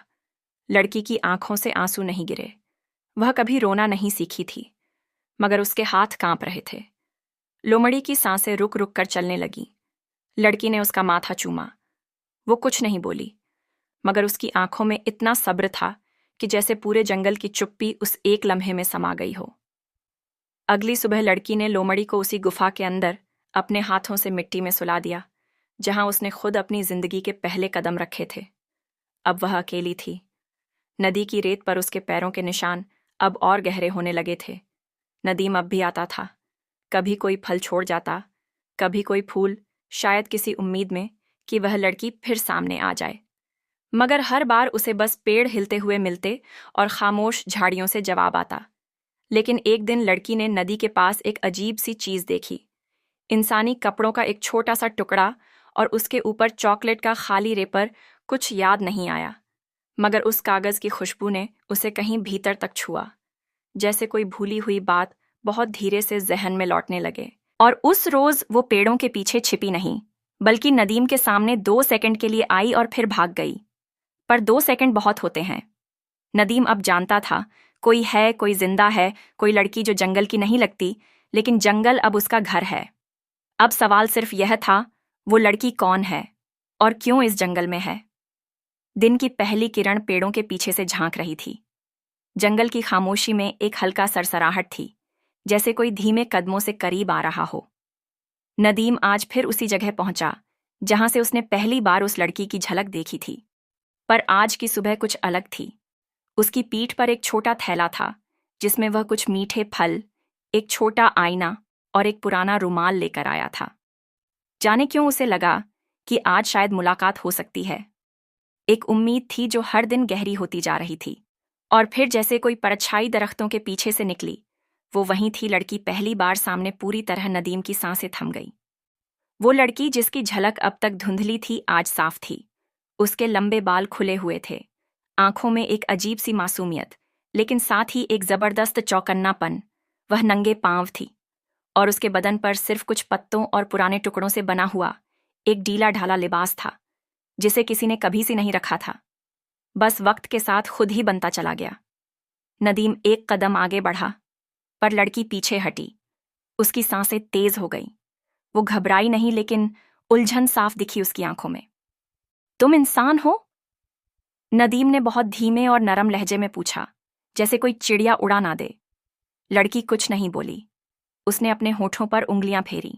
S1: लड़की की आंखों से आंसू नहीं गिरे। वह कभी रोना नहीं सीखी थी, मगर उसके हाथ कांप रहे थे। लोमड़ी की सांसें रुक रुक कर चलने लगीं। लड़की ने उसका माथा चूमा। वो कुछ नहीं बोली, मगर उसकी आंखों में इतना सब्र था कि जैसे पूरे जंगल की चुप्पी उस एक लम्हे में समा गई हो। अगली सुबह लड़की ने लोमड़ी को उसी गुफा के अंदर अपने हाथों से मिट्टी में सुला दिया, जहां उसने खुद अपनी जिंदगी के पहले कदम रखे थे। अब वह अकेली थी। नदी की रेत पर उसके पैरों के निशान अब और गहरे होने लगे थे। नदीम अब भी आता था, कभी कोई फल छोड़ जाता, कभी कोई फूल, शायद किसी उम्मीद में कि वह लड़की फिर सामने आ जाए। मगर हर बार उसे बस पेड़ हिलते हुए मिलते और खामोश झाड़ियों से जवाब आता। लेकिन एक दिन लड़की ने नदी के पास एक अजीब सी चीज देखी। इंसानी कपड़ों का एक छोटा सा टुकड़ा और उसके ऊपर चॉकलेट का खाली रेपर। कुछ याद नहीं आया, मगर उस कागज की खुशबू ने उसे कहीं भीतर तक छुआ, जैसे कोई भूली हुई बात बहुत धीरे से जहन में लौटने लगे। और उस रोज वो पेड़ों के पीछे छिपी नहीं, बल्कि नदीम के सामने 2 सेकंड के लिए आई और फिर भाग गई। पर 2 सेकंड बहुत होते हैं। नदीम अब जानता था, कोई है, कोई जिंदा है, कोई लड़की जो जंगल की नहीं लगती, लेकिन जंगल अब उसका घर है। अब सवाल सिर्फ यह था, वो लड़की कौन है और क्यों इस जंगल में है। दिन की पहली किरण पेड़ों के पीछे से झांक रही थी। जंगल की खामोशी में एक हल्का सरसराहट थी, जैसे कोई धीमे कदमों से करीब आ रहा हो। नदीम आज फिर उसी जगह पहुंचा जहां से उसने पहली बार उस लड़की की झलक देखी थी। पर आज की सुबह कुछ अलग थी। उसकी पीठ पर एक छोटा थैला था, जिसमें वह कुछ मीठे फल, एक छोटा आईना और एक पुराना रुमाल लेकर आया था। जाने क्यों उसे लगा कि आज शायद मुलाकात हो सकती है। एक उम्मीद थी जो हर दिन गहरी होती जा रही थी। और फिर जैसे कोई परछाई दरख्तों के पीछे से निकली, वो वहीं थी। लड़की पहली बार सामने पूरी तरह नदीम की सांसें थम गई। वो लड़की जिसकी झलक अब तक धुंधली थी, आज साफ थी। उसके लंबे बाल खुले हुए थे, आंखों में एक अजीब सी मासूमियत, लेकिन साथ ही एक जबरदस्त चौकन्नापन। वह नंगे पांव थी और उसके बदन पर सिर्फ कुछ पत्तों और पुराने टुकड़ों से बना हुआ एक ढीला ढाला लिबास था, जिसे किसी ने कभी सी नहीं रखा था। बस वक्त के साथ खुद ही बनता चला गया। नदीम एक कदम आगे बढ़ा, पर लड़की पीछे हटी। उसकी सांसें तेज हो गईं। वो घबराई नहीं, लेकिन उलझन साफ दिखी उसकी आंखों में। तुम इंसान हो? नदीम ने बहुत धीमे और नरम लहजे में पूछा, जैसे कोई चिड़िया उड़ा ना दे। लड़की कुछ नहीं बोली। उसने अपने होठों पर उंगलियां फेरी,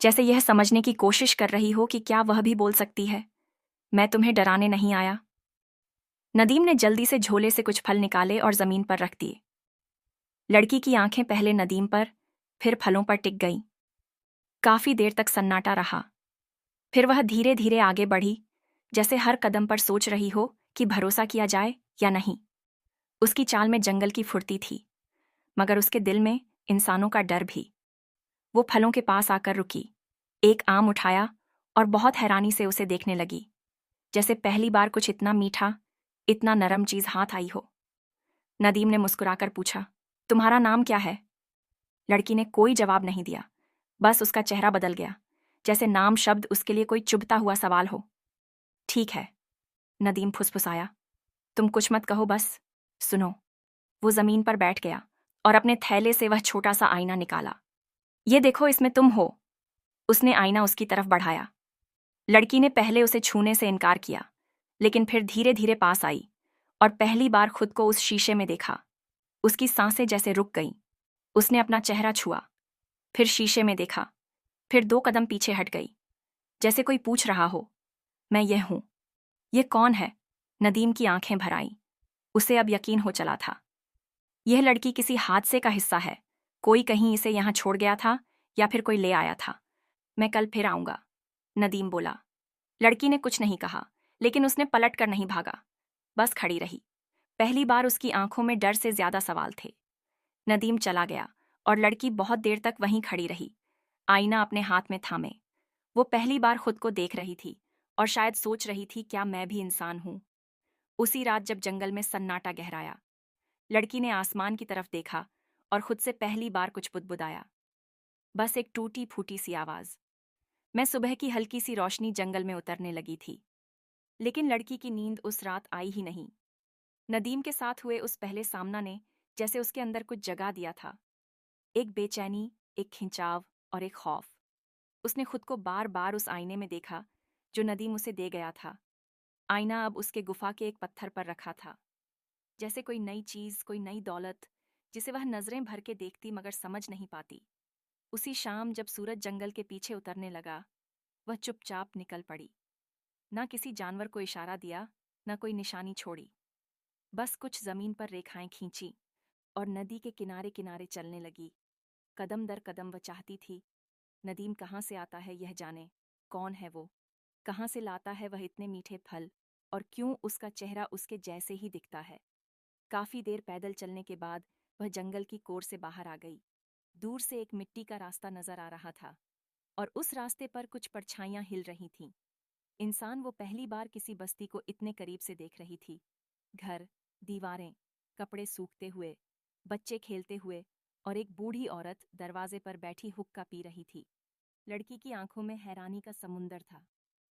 S1: जैसे यह समझने की कोशिश कर रही हो कि क्या वह भी बोल सकती है। मैं तुम्हें डराने नहीं आया। नदीम ने जल्दी से झोले से कुछ फल निकाले और जमीन पर रख दिए। लड़की की आंखें पहले नदीम पर, फिर फलों पर टिक गईं। काफी देर तक सन्नाटा रहा। फिर वह धीरे धीरे आगे बढ़ी, जैसे हर कदम पर सोच रही हो कि भरोसा किया जाए या नहीं। उसकी चाल में जंगल की फुर्ती थी, मगर उसके दिल में इंसानों का डर भी। वो फलों के पास आकर रुकी, एक आम उठाया और बहुत हैरानी से उसे देखने लगी, जैसे पहली बार कुछ इतना मीठा, इतना नरम चीज हाथ आई हो। नदीम ने मुस्कुराकर पूछा, तुम्हारा नाम क्या है? लड़की ने कोई जवाब नहीं दिया, बस उसका चेहरा बदल गया, जैसे नाम शब्द उसके लिए कोई चुभता हुआ सवाल हो। ठीक है, नदीम फुसफुसाया, तुम कुछ मत कहो, बस सुनो। वो जमीन पर बैठ गया और अपने थैले से वह छोटा सा आईना निकाला। ये देखो, इसमें तुम हो। उसने आईना उसकी तरफ बढ़ाया। लड़की ने पहले उसे छूने से इनकार किया, लेकिन फिर धीरे धीरे पास आई और पहली बार खुद को उस शीशे में देखा। उसकी सांसें जैसे रुक गईं। उसने अपना चेहरा छुआ, फिर शीशे में देखा, फिर 2 कदम पीछे हट गई, जैसे कोई पूछ रहा हो, मैं यह हूं। ये कौन है? नदीम की आंखें भर आईं। उसे अब यकीन हो चला था, यह लड़की किसी हादसे का हिस्सा है। कोई कहीं इसे यहां छोड़ गया था या फिर कोई ले आया था। मैं कल फिर आऊंगा, नदीम बोला। लड़की ने कुछ नहीं कहा, लेकिन उसने पलट कर नहीं भागा, बस खड़ी रही। पहली बार उसकी आंखों में डर से ज्यादा सवाल थे। नदीम चला गया और लड़की बहुत देर तक वहीं खड़ी रही, आईना अपने हाथ में थामे। वो पहली बार खुद को देख रही थी और शायद सोच रही थी, क्या मैं भी इंसान हूं? उसी रात जब जंगल में सन्नाटा गहराया, लड़की ने आसमान की तरफ देखा और खुद से पहली बार कुछ बुदबुदाया, बस एक टूटी फूटी सी आवाज। मैं सुबह की हल्की सी रोशनी जंगल में उतरने लगी थी, लेकिन लड़की की नींद उस रात आई ही नहीं। नदीम के साथ हुए उस पहले सामना ने जैसे उसके अंदर कुछ जगा दिया था, एक बेचैनी, एक खिंचाव और एक खौफ। उसने खुद को बार बार उस आईने में देखा जो नदीम उसे दे गया था। आईना अब उसके गुफा के एक पत्थर पर रखा था, जैसे कोई नई चीज, कोई नई दौलत, जिसे वह नजरें भर के देखती मगर समझ नहीं पाती। उसी शाम जब सूरज जंगल के पीछे उतरने लगा, वह चुपचाप निकल पड़ी। ना किसी जानवर को इशारा दिया, ना कोई निशानी छोड़ी, बस कुछ जमीन पर रेखाएं खींची और नदी के किनारे किनारे चलने लगी। कदम दर कदम वह चाहती थी, नदीम कहाँ से आता है यह जाने, कौन है वो, कहाँ से लाता है वह इतने मीठे फल, और क्यों उसका चेहरा उसके जैसे ही दिखता है। काफी देर पैदल चलने के बाद वह जंगल की कोर से बाहर आ गई। दूर से एक मिट्टी का रास्ता नजर आ रहा था और उस रास्ते पर कुछ परछाइयां हिल रही थीं। इंसान वो पहली बार किसी बस्ती को इतने करीब से देख रही थी। घर, दीवारें, कपड़े सूखते हुए, बच्चे खेलते हुए और एक बूढ़ी औरत दरवाजे पर बैठी हुक्का पी रही थी। लड़की की आंखों में हैरानी का समुंदर था।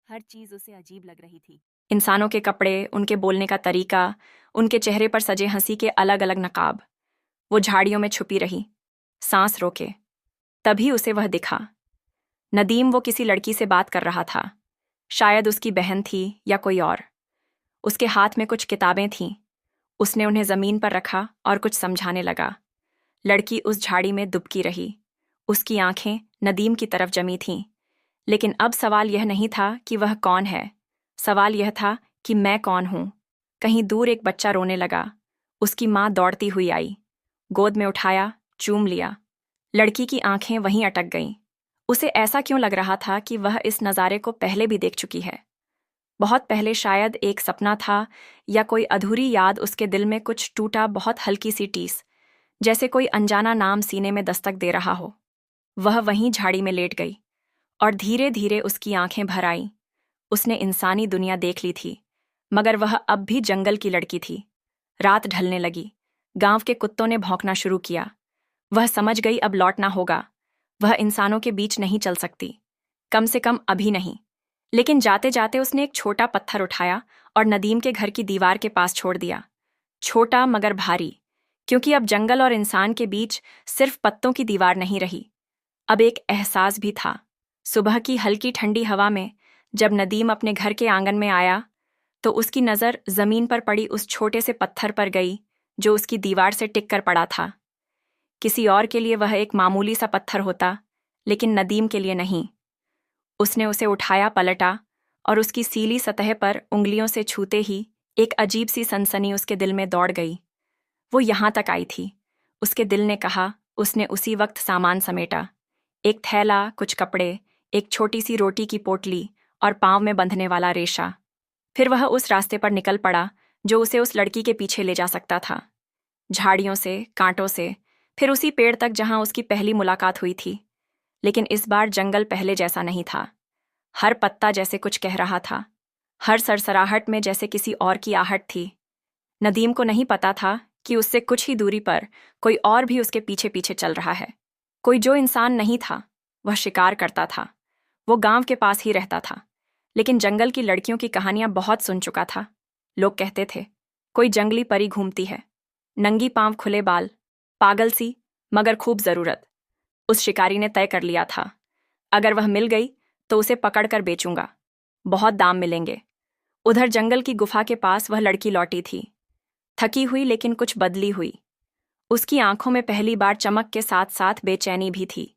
S1: हर चीज उसे अजीब लग रही थी। इंसानों के कपड़े, उनके बोलने का तरीका, उनके चेहरे पर सजे हंसी के अलग अलग नकाब। वो झाड़ियों में छुपी रही, सांस रोके। तभी उसे वह दिखा। नदीम वो किसी लड़की से बात कर रहा था, शायद उसकी बहन थी या कोई और। उसके हाथ में कुछ किताबें थीं। उसने उन्हें जमीन पर रखा और कुछ समझाने लगा। लड़की उस झाड़ी में दुबकी रही। उसकी आंखें नदीम की तरफ जमी थीं। लेकिन अब सवाल यह नहीं था कि वह कौन है, सवाल यह था कि मैं कौन हूं। कहीं दूर एक बच्चा रोने लगा। उसकी माँ दौड़ती हुई आई, गोद में उठाया, चूम लिया। लड़की की आंखें वहीं अटक गईं। उसे ऐसा क्यों लग रहा था कि वह इस नज़ारे को पहले भी देख चुकी है। बहुत पहले, शायद एक सपना था या कोई अधूरी याद। उसके दिल में कुछ टूटा, बहुत हल्की सी टीस, जैसे कोई अनजाना नाम सीने में दस्तक दे रहा हो। वह वहीं झाड़ी में लेट गई और धीरे धीरे उसकी आंखें भर आईं। उसने इंसानी दुनिया देख ली थी, मगर वह अब भी जंगल की लड़की थी। रात ढलने लगी। गांव के कुत्तों ने भौंकना शुरू किया। वह समझ गई अब लौटना होगा। वह इंसानों के बीच नहीं चल सकती, कम से कम अभी नहीं। लेकिन जाते जाते उसने एक छोटा पत्थर उठाया और नदीम के घर की दीवार के पास छोड़ दिया। छोटा मगर भारी, क्योंकि अब जंगल और इंसान के बीच सिर्फ पत्तों की दीवार नहीं रही, अब एक एहसास भी था। सुबह की हल्की ठंडी हवा में जब नदीम अपने घर के आंगन में आया, तो उसकी नज़र जमीन पर पड़ी उस छोटे से पत्थर पर गई जो उसकी दीवार से टिक कर पड़ा था। किसी और के लिए वह एक मामूली सा पत्थर होता, लेकिन नदीम के लिए नहीं। उसने उसे उठाया, पलटा, और उसकी सीली सतह पर उंगलियों से छूते ही एक अजीब सी सनसनी उसके दिल में दौड़ गई। वो यहाँ तक आई थी, उसके दिल ने कहा। उसने उसी वक्त सामान समेटा, एक थैला, कुछ कपड़े, एक छोटी सी रोटी की पोटली और पाँव में बंधने वाला रेशा। फिर वह उस रास्ते पर निकल पड़ा जो उसे उस लड़की के पीछे ले जा सकता था। झाड़ियों से, कांटों से, फिर उसी पेड़ तक जहां उसकी पहली मुलाकात हुई थी। लेकिन इस बार जंगल पहले जैसा नहीं था। हर पत्ता जैसे कुछ कह रहा था, हर सरसराहट में जैसे किसी और की आहट थी। नदीम को नहीं पता था कि उससे कुछ ही दूरी पर कोई और भी उसके पीछे पीछे चल रहा है। कोई जो इंसान नहीं था, वह शिकार करता था। वो गांव के पास ही रहता था, लेकिन जंगल की लड़कियों की कहानियां बहुत सुन चुका था। लोग कहते थे, कोई जंगली परी घूमती है, नंगी पांव खुले बाल, पागल सी, मगर खूब जरूरत। उस शिकारी ने तय कर लिया था, अगर वह मिल गई तो उसे पकड़कर बेचूंगा, बहुत दाम मिलेंगे। उधर जंगल की गुफा के पास वह लड़की लौटी थी, थकी हुई लेकिन कुछ बदली हुई। उसकी आंखों में पहली बार चमक के साथ साथ बेचैनी भी थी।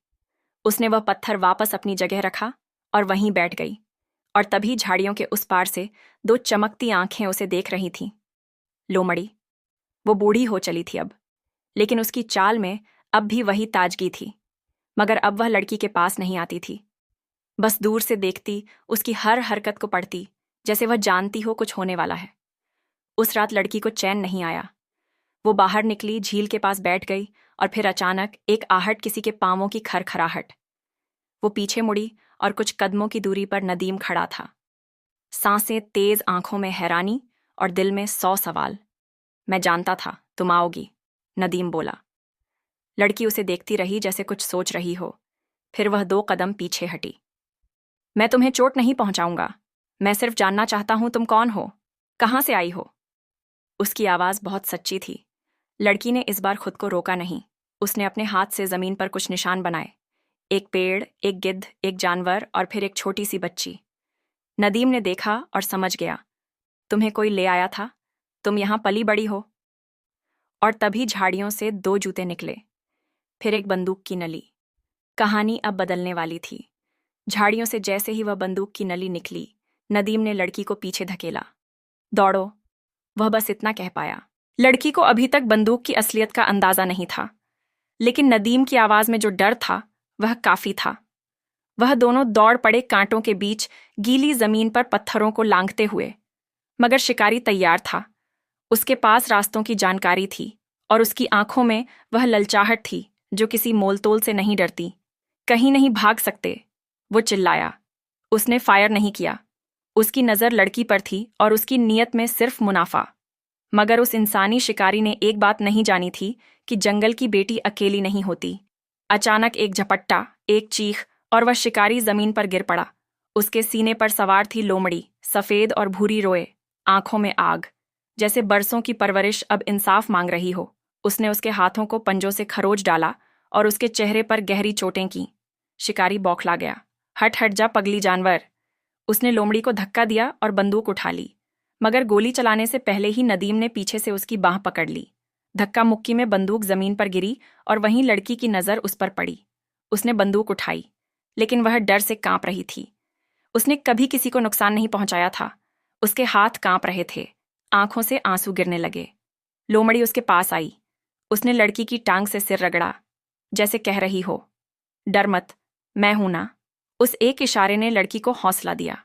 S1: उसने वह पत्थर वापस अपनी जगह रखा और वहीं बैठ गई, और तभी झाड़ियों के उस पार से दो चमकती आंखें उसे देख रही थीं। लोमड़ी। वो बूढ़ी हो चली थी अब, लेकिन उसकी चाल में अब भी वही ताजगी थी। मगर अब वह लड़की के पास नहीं आती थी, बस दूर से देखती, उसकी हर हरकत को पढ़ती, जैसे वह जानती हो कुछ होने वाला है। उस रात लड़की को चैन नहीं आया। वो बाहर निकली, झील के पास बैठ गई, और फिर अचानक एक आहट, किसी के पांवों की खरखराहट। वो पीछे मुड़ी और कुछ कदमों की दूरी पर नदीम खड़ा था। सांसें तेज, आंखों में हैरानी और दिल में 100 सवाल। मैं जानता था तुम आओगी, नदीम बोला। लड़की उसे देखती रही जैसे कुछ सोच रही हो। फिर वह 2 कदम पीछे हटी। मैं तुम्हें चोट नहीं पहुंचाऊंगा, मैं सिर्फ जानना चाहता हूं तुम कौन हो, कहां से आई हो। उसकी आवाज बहुत सच्ची थी। लड़की ने इस बार खुद को रोका नहीं। उसने अपने हाथ से जमीन पर कुछ निशान बनाए, एक पेड़, एक गिद्ध, एक जानवर और फिर एक छोटी सी बच्ची। नदीम ने देखा और समझ गया, तुम्हें कोई ले आया था, तुम यहां पली बड़ी हो। और तभी झाड़ियों से 2 जूते निकले, फिर एक बंदूक की नली। कहानी अब बदलने वाली थी। झाड़ियों से जैसे ही वह बंदूक की नली निकली, नदीम ने लड़की को पीछे धकेला। दौड़ो, वह बस इतना कह पाया। लड़की को अभी तक बंदूक की असलियत का अंदाजा नहीं था, लेकिन नदीम की आवाज में जो डर था वह काफी था। वह दोनों दौड़ पड़े, कांटों के बीच गीली जमीन पर पत्थरों को लांघते हुए। मगर शिकारी तैयार था। उसके पास रास्तों की जानकारी थी, और उसकी आंखों में वह ललचाहट थी जो किसी मोलतोल से नहीं डरती। कहीं नहीं भाग सकते, वो चिल्लाया। उसने फायर नहीं किया। उसकी नजर लड़की पर थी और उसकी नीयत में सिर्फ मुनाफा। मगर उस इंसानी शिकारी ने एक बात नहीं जानी थी कि जंगल की बेटी अकेली नहीं होती। अचानक एक झपट्टा, एक चीख, और वह शिकारी जमीन पर गिर पड़ा। उसके सीने पर सवार थी लोमड़ी, सफेद और भूरी रोए, आंखों में आग, जैसे बरसों की परवरिश अब इंसाफ मांग रही हो। उसने उसके हाथों को पंजों से खरोच डाला और उसके चेहरे पर गहरी चोटें की। शिकारी बौखला गया। हट हट जा पगली जानवर। उसने लोमड़ी को धक्का दिया और बंदूक उठा ली, मगर गोली चलाने से पहले ही नदीम ने पीछे से उसकी बांह पकड़ ली। धक्का मुक्की में बंदूक जमीन पर गिरी और वहीं लड़की की नजर उस पर पड़ी। उसने बंदूक उठाई, लेकिन वह डर से कांप रही थी। उसने कभी किसी को नुकसान नहीं पहुंचाया था। उसके हाथ कांप रहे थे, आंखों से आंसू गिरने लगे। लोमड़ी उसके पास आई। उसने लड़की की टांग से सिर रगड़ा, जैसे कह रही हो, डर मत, मैं हूं ना। उस एक इशारे ने लड़की को हौसला दिया।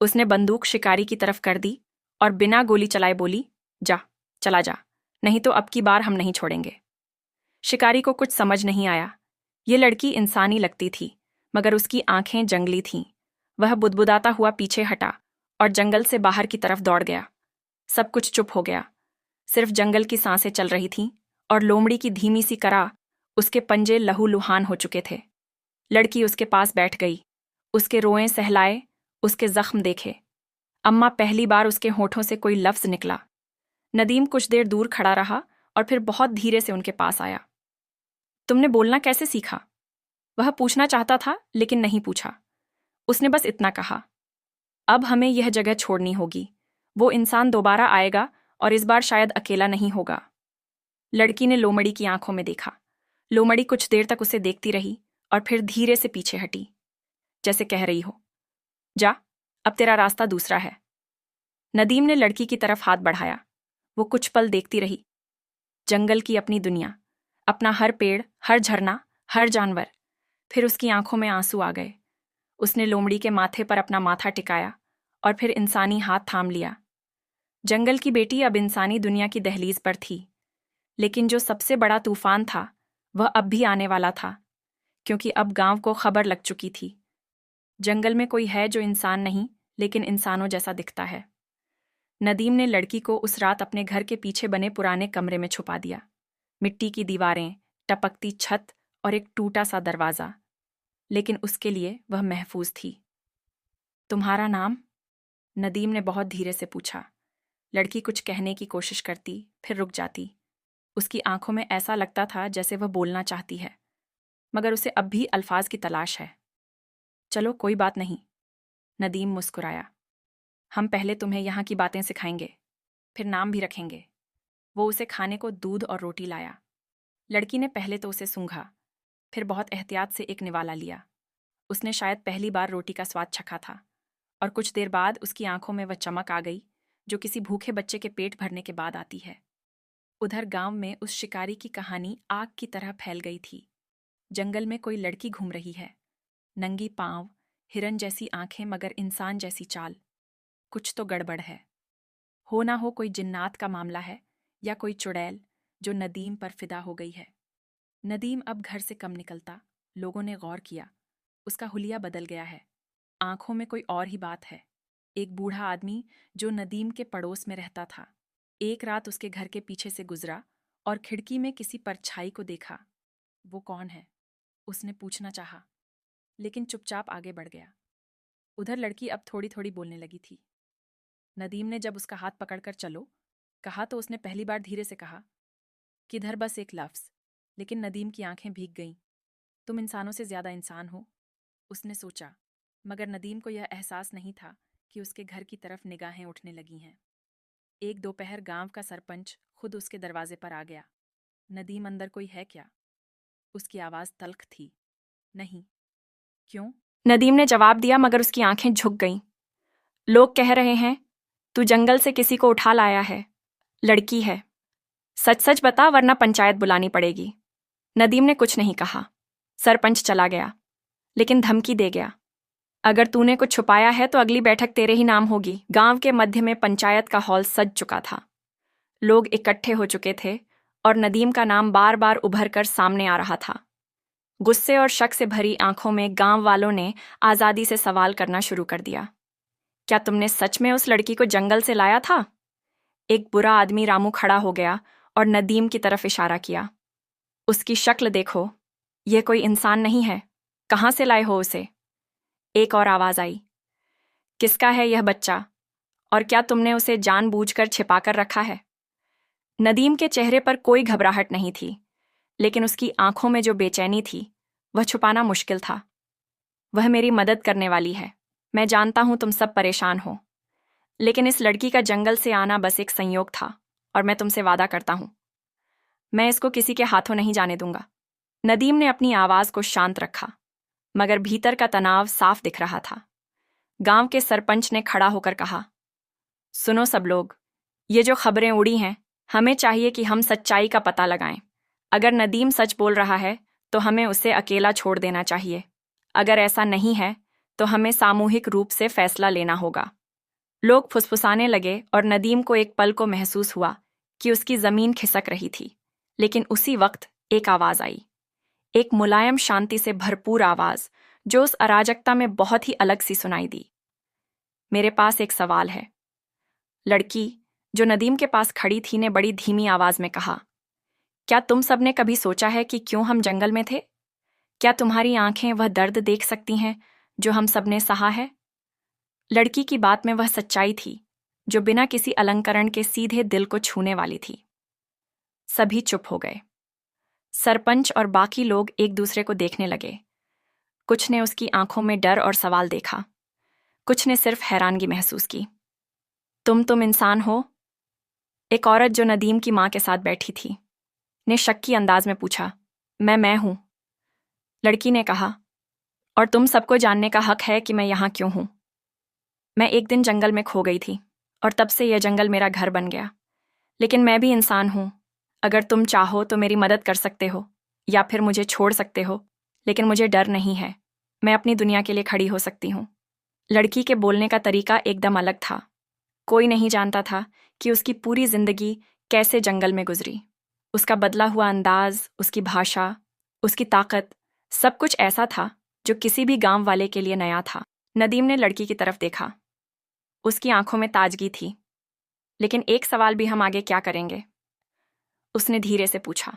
S1: उसने बंदूक शिकारी की तरफ कर दी और बिना गोली चलाए बोली, जा, चला जा, नहीं तो अब की बार हम नहीं छोड़ेंगे। शिकारी को कुछ समझ नहीं आया। ये लड़की इंसानी लगती थी, मगर उसकी आंखें जंगली थीं। वह बुदबुदाता हुआ पीछे हटा और जंगल से बाहर की तरफ दौड़ गया। सब कुछ चुप हो गया। सिर्फ जंगल की सांसें चल रही थीं और लोमड़ी की धीमी सी कराह। उसके पंजे लहूलुहान हो चुके थे। लड़की उसके पास बैठ गई। उसके रोएं सहलाए, उसके जख्म देखे। अम्मा, पहली बार उसके होठों से कोई लफ्ज निकला। नदीम कुछ देर दूर खड़ा रहा और फिर बहुत धीरे से उनके पास आया। तुमने बोलना कैसे सीखा? वह पूछना चाहता था, लेकिन नहीं पूछा। उसने बस इतना कहा, अब हमें यह जगह छोड़नी होगी। वो इंसान दोबारा आएगा और इस बार शायद अकेला नहीं होगा। लड़की ने लोमड़ी की आंखों में देखा। लोमड़ी कुछ देर तक उसे देखती रही और फिर धीरे से पीछे हटी, जैसे कह रही हो, जा, अब तेरा रास्ता दूसरा है। नदीम ने लड़की की तरफ हाथ बढ़ाया। वो कुछ पल देखती रही। जंगल की अपनी दुनिया, अपना हर पेड़, हर झरना, हर जानवर। फिर उसकी आंखों में आंसू आ गए। उसने लोमड़ी के माथे पर अपना माथा टिकाया और फिर इंसानी हाथ थाम लिया। जंगल की बेटी अब इंसानी दुनिया की दहलीज पर थी, लेकिन जो सबसे बड़ा तूफान था वह अब भी आने वाला था। क्योंकि अब गांव को खबर लग चुकी थी। जंगल में कोई है जो इंसान नहीं, लेकिन इंसानों जैसा दिखता है। नदीम ने लड़की को उस रात अपने घर के पीछे बने पुराने कमरे में छुपा दिया। मिट्टी की दीवारें, टपकती छत और एक टूटा सा दरवाज़ा, लेकिन उसके लिए वह महफूज थी। तुम्हारा नाम? नदीम ने बहुत धीरे से पूछा। लड़की कुछ कहने की कोशिश करती, फिर रुक जाती। उसकी आंखों में ऐसा लगता था जैसे वह बोलना चाहती है, मगर उसे अब भी अल्फाज की तलाश है। चलो कोई बात नहीं, नदीम मुस्कुराया। हम पहले तुम्हें यहाँ की बातें सिखाएंगे, फिर नाम भी रखेंगे। वो उसे खाने को दूध और रोटी लाया। लड़की ने पहले तो उसे सूंघा, फिर बहुत एहतियात से एक निवाला लिया। उसने शायद पहली बार रोटी का स्वाद चखा था, और कुछ देर बाद उसकी आंखों में वह चमक आ गई जो किसी भूखे बच्चे के पेट भरने के बाद आती है। उधर गांव में उस शिकारी की कहानी आग की तरह फैल गई थी। जंगल में कोई लड़की घूम रही है, नंगी पांव, हिरन जैसी आंखें मगर इंसान जैसी चाल। कुछ तो गड़बड़ है। हो ना हो कोई जिन्नात का मामला है, या कोई चुड़ैल जो नदीम पर फिदा हो गई है। नदीम अब घर से कम निकलता। लोगों ने गौर किया, उसका हुलिया बदल गया है। आंखों में कोई और ही बात है। एक बूढ़ा आदमी जो नदीम के पड़ोस में रहता था, एक रात उसके घर के पीछे से गुजरा और खिड़की में किसी परछाई को देखा। वो कौन है? उसने पूछना चाहा, लेकिन चुपचाप आगे बढ़ गया। उधर लड़की अब थोड़ी थोड़ी बोलने लगी थी। नदीम ने जब उसका हाथ पकड़कर चलो कहा तो उसने पहली बार धीरे से कहा, किधर, बस एक लफ्ज़। लेकिन नदीम की आंखें भीग गईं। तुम इंसानों से ज़्यादा इंसान हो, उसने सोचा, मगर नदीम को यह एहसास नहीं था कि उसके घर की तरफ निगाहें उठने लगी हैं। एक दोपहर गांव का सरपंच खुद उसके दरवाजे पर आ गया। नदीम, अंदर कोई है क्या? उसकी आवाज़ तल्ख थी। नहीं। क्यों? नदीम ने जवाब दिया, मगर उसकी आंखें झुक गईं। लोग कह रहे हैं तू जंगल से किसी को उठा लाया है। लड़की है। सच सच बता, वरना पंचायत बुलानी पड़ेगी। नदीम ने कुछ नहीं कहा। सरपंच चला गया, लेकिन धमकी दे गया, अगर तूने कुछ छुपाया है तो अगली बैठक तेरे ही नाम होगी। गांव के मध्य में पंचायत का हॉल सज चुका था। लोग इकट्ठे हो चुके थे और नदीम का नाम बार बार उभर कर सामने आ रहा था। गुस्से और शक से भरी आंखों में गांव वालों ने आजादी से सवाल करना शुरू कर दिया। क्या तुमने सच में उस लड़की को जंगल से लाया था? एक बुरा आदमी रामू खड़ा हो गया और नदीम की तरफ इशारा किया। उसकी शक्ल देखो, यह कोई इंसान नहीं है। कहाँ से लाए हो उसे? एक और आवाज आई, किसका है यह बच्चा, और क्या तुमने उसे जानबूझकर छिपाकर रखा है? नदीम के चेहरे पर कोई घबराहट नहीं थी, लेकिन उसकी आंखों में जो बेचैनी थी वह छुपाना मुश्किल था। वह मेरी मदद करने वाली है। मैं जानता हूं तुम सब परेशान हो, लेकिन इस लड़की का जंगल से आना बस एक संयोग था, और मैं तुमसे वादा करता हूं, मैं इसको किसी के हाथों नहीं जाने दूंगा। नदीम ने अपनी आवाज को शांत रखा, मगर भीतर का तनाव साफ दिख रहा था। गांव के सरपंच ने खड़ा होकर कहा, सुनो सब लोग, ये जो खबरें उड़ी हैं, हमें चाहिए कि हम सच्चाई का पता लगाएं। अगर नदीम सच बोल रहा है तो हमें उसे अकेला छोड़ देना चाहिए। अगर ऐसा नहीं है तो हमें सामूहिक रूप से फैसला लेना होगा। लोग फुसफुसाने लगे और नदीम को एक पल को महसूस हुआ कि उसकी जमीन खिसक रही थी। लेकिन उसी वक्त एक आवाज आई, एक मुलायम शांति से भरपूर आवाज जो उस अराजकता में बहुत ही अलग सी सुनाई दी। मेरे पास एक सवाल है। लड़की जो नदीम के पास खड़ी थी ने बड़ी धीमी आवाज में कहा, क्या तुम सबने कभी सोचा है कि क्यों हम जंगल में थे? क्या तुम्हारी आंखें वह दर्द देख सकती हैं जो हम सबने सहा है? लड़की की बात में वह सच्चाई थी जो बिना किसी अलंकरण के सीधे दिल को छूने वाली थी। सभी चुप हो गए। सरपंच और बाकी लोग एक दूसरे को देखने लगे। कुछ ने उसकी आंखों में डर और सवाल देखा, कुछ ने सिर्फ हैरानगी महसूस की। तुम इंसान हो? एक औरत जो नदीम की मां के साथ बैठी थी ने शक्की अंदाज में पूछा। मैं हूं, लड़की ने कहा, और तुम सबको जानने का हक है कि मैं यहां क्यों हूं। मैं एक दिन जंगल में खो गई थी और तब से यह जंगल मेरा घर बन गया। लेकिन मैं भी इंसान हूं। अगर तुम चाहो तो मेरी मदद कर सकते हो या फिर मुझे छोड़ सकते हो, लेकिन मुझे डर नहीं है। मैं अपनी दुनिया के लिए खड़ी हो सकती हूं। लड़की के बोलने का तरीका एकदम अलग था। कोई नहीं जानता था कि उसकी पूरी जिंदगी कैसे जंगल में गुजरी। उसका बदला हुआ अंदाज, उसकी भाषा, उसकी ताकत सब कुछ ऐसा था जो किसी भी गांव वाले के लिए नया था। नदीम ने लड़की की तरफ देखा। उसकी आंखों में ताजगी थी। लेकिन एक सवाल भी, हम आगे क्या करेंगे? उसने धीरे से पूछा।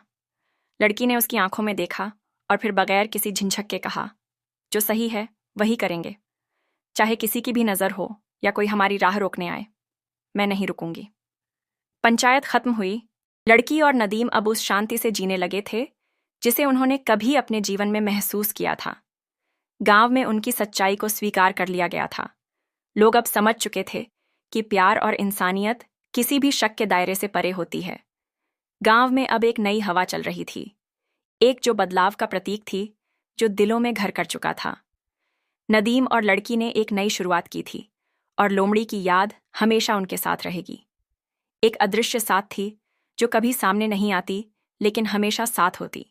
S1: लड़की ने उसकी आंखों में देखा और फिर बगैर किसी झिझक के कहा, जो सही है वही करेंगे, चाहे किसी की भी नज़र हो या कोई हमारी राह रोकने आए। मैं नहीं रुकूंगी। पंचायत खत्म हुई। लड़की और नदीम अब उस शांति से जीने लगे थे जिसे उन्होंने कभी अपने जीवन में महसूस किया था। गांव में उनकी सच्चाई को स्वीकार कर लिया गया था। लोग अब समझ चुके थे कि प्यार और इंसानियत किसी भी शक के दायरे से परे होती है। गांव में अब एक नई हवा चल रही थी, एक जो बदलाव का प्रतीक थी, जो दिलों में घर कर चुका था। नदीम और लड़की ने एक नई शुरुआत की थी और लोमड़ी की याद हमेशा उनके साथ रहेगी। एक अदृश्य साथ थी जो कभी सामने नहीं आती लेकिन हमेशा साथ होती।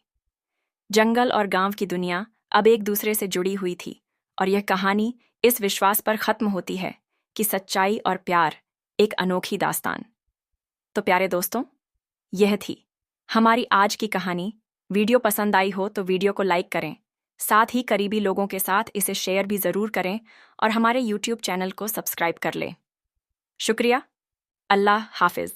S1: जंगल और गांव की दुनिया अब एक दूसरे से जुड़ी हुई थी और यह कहानी इस विश्वास पर खत्म होती है कि सच्चाई और प्यार एक अनोखी दास्तान। तो प्यारे दोस्तों, यह थी हमारी आज की कहानी। वीडियो पसंद आई हो तो वीडियो को लाइक करें, साथ ही करीबी लोगों के साथ इसे शेयर भी ज़रूर करें और हमारे YouTube चैनल को सब्सक्राइब कर लें। शुक्रिया। अल्लाह हाफिज़।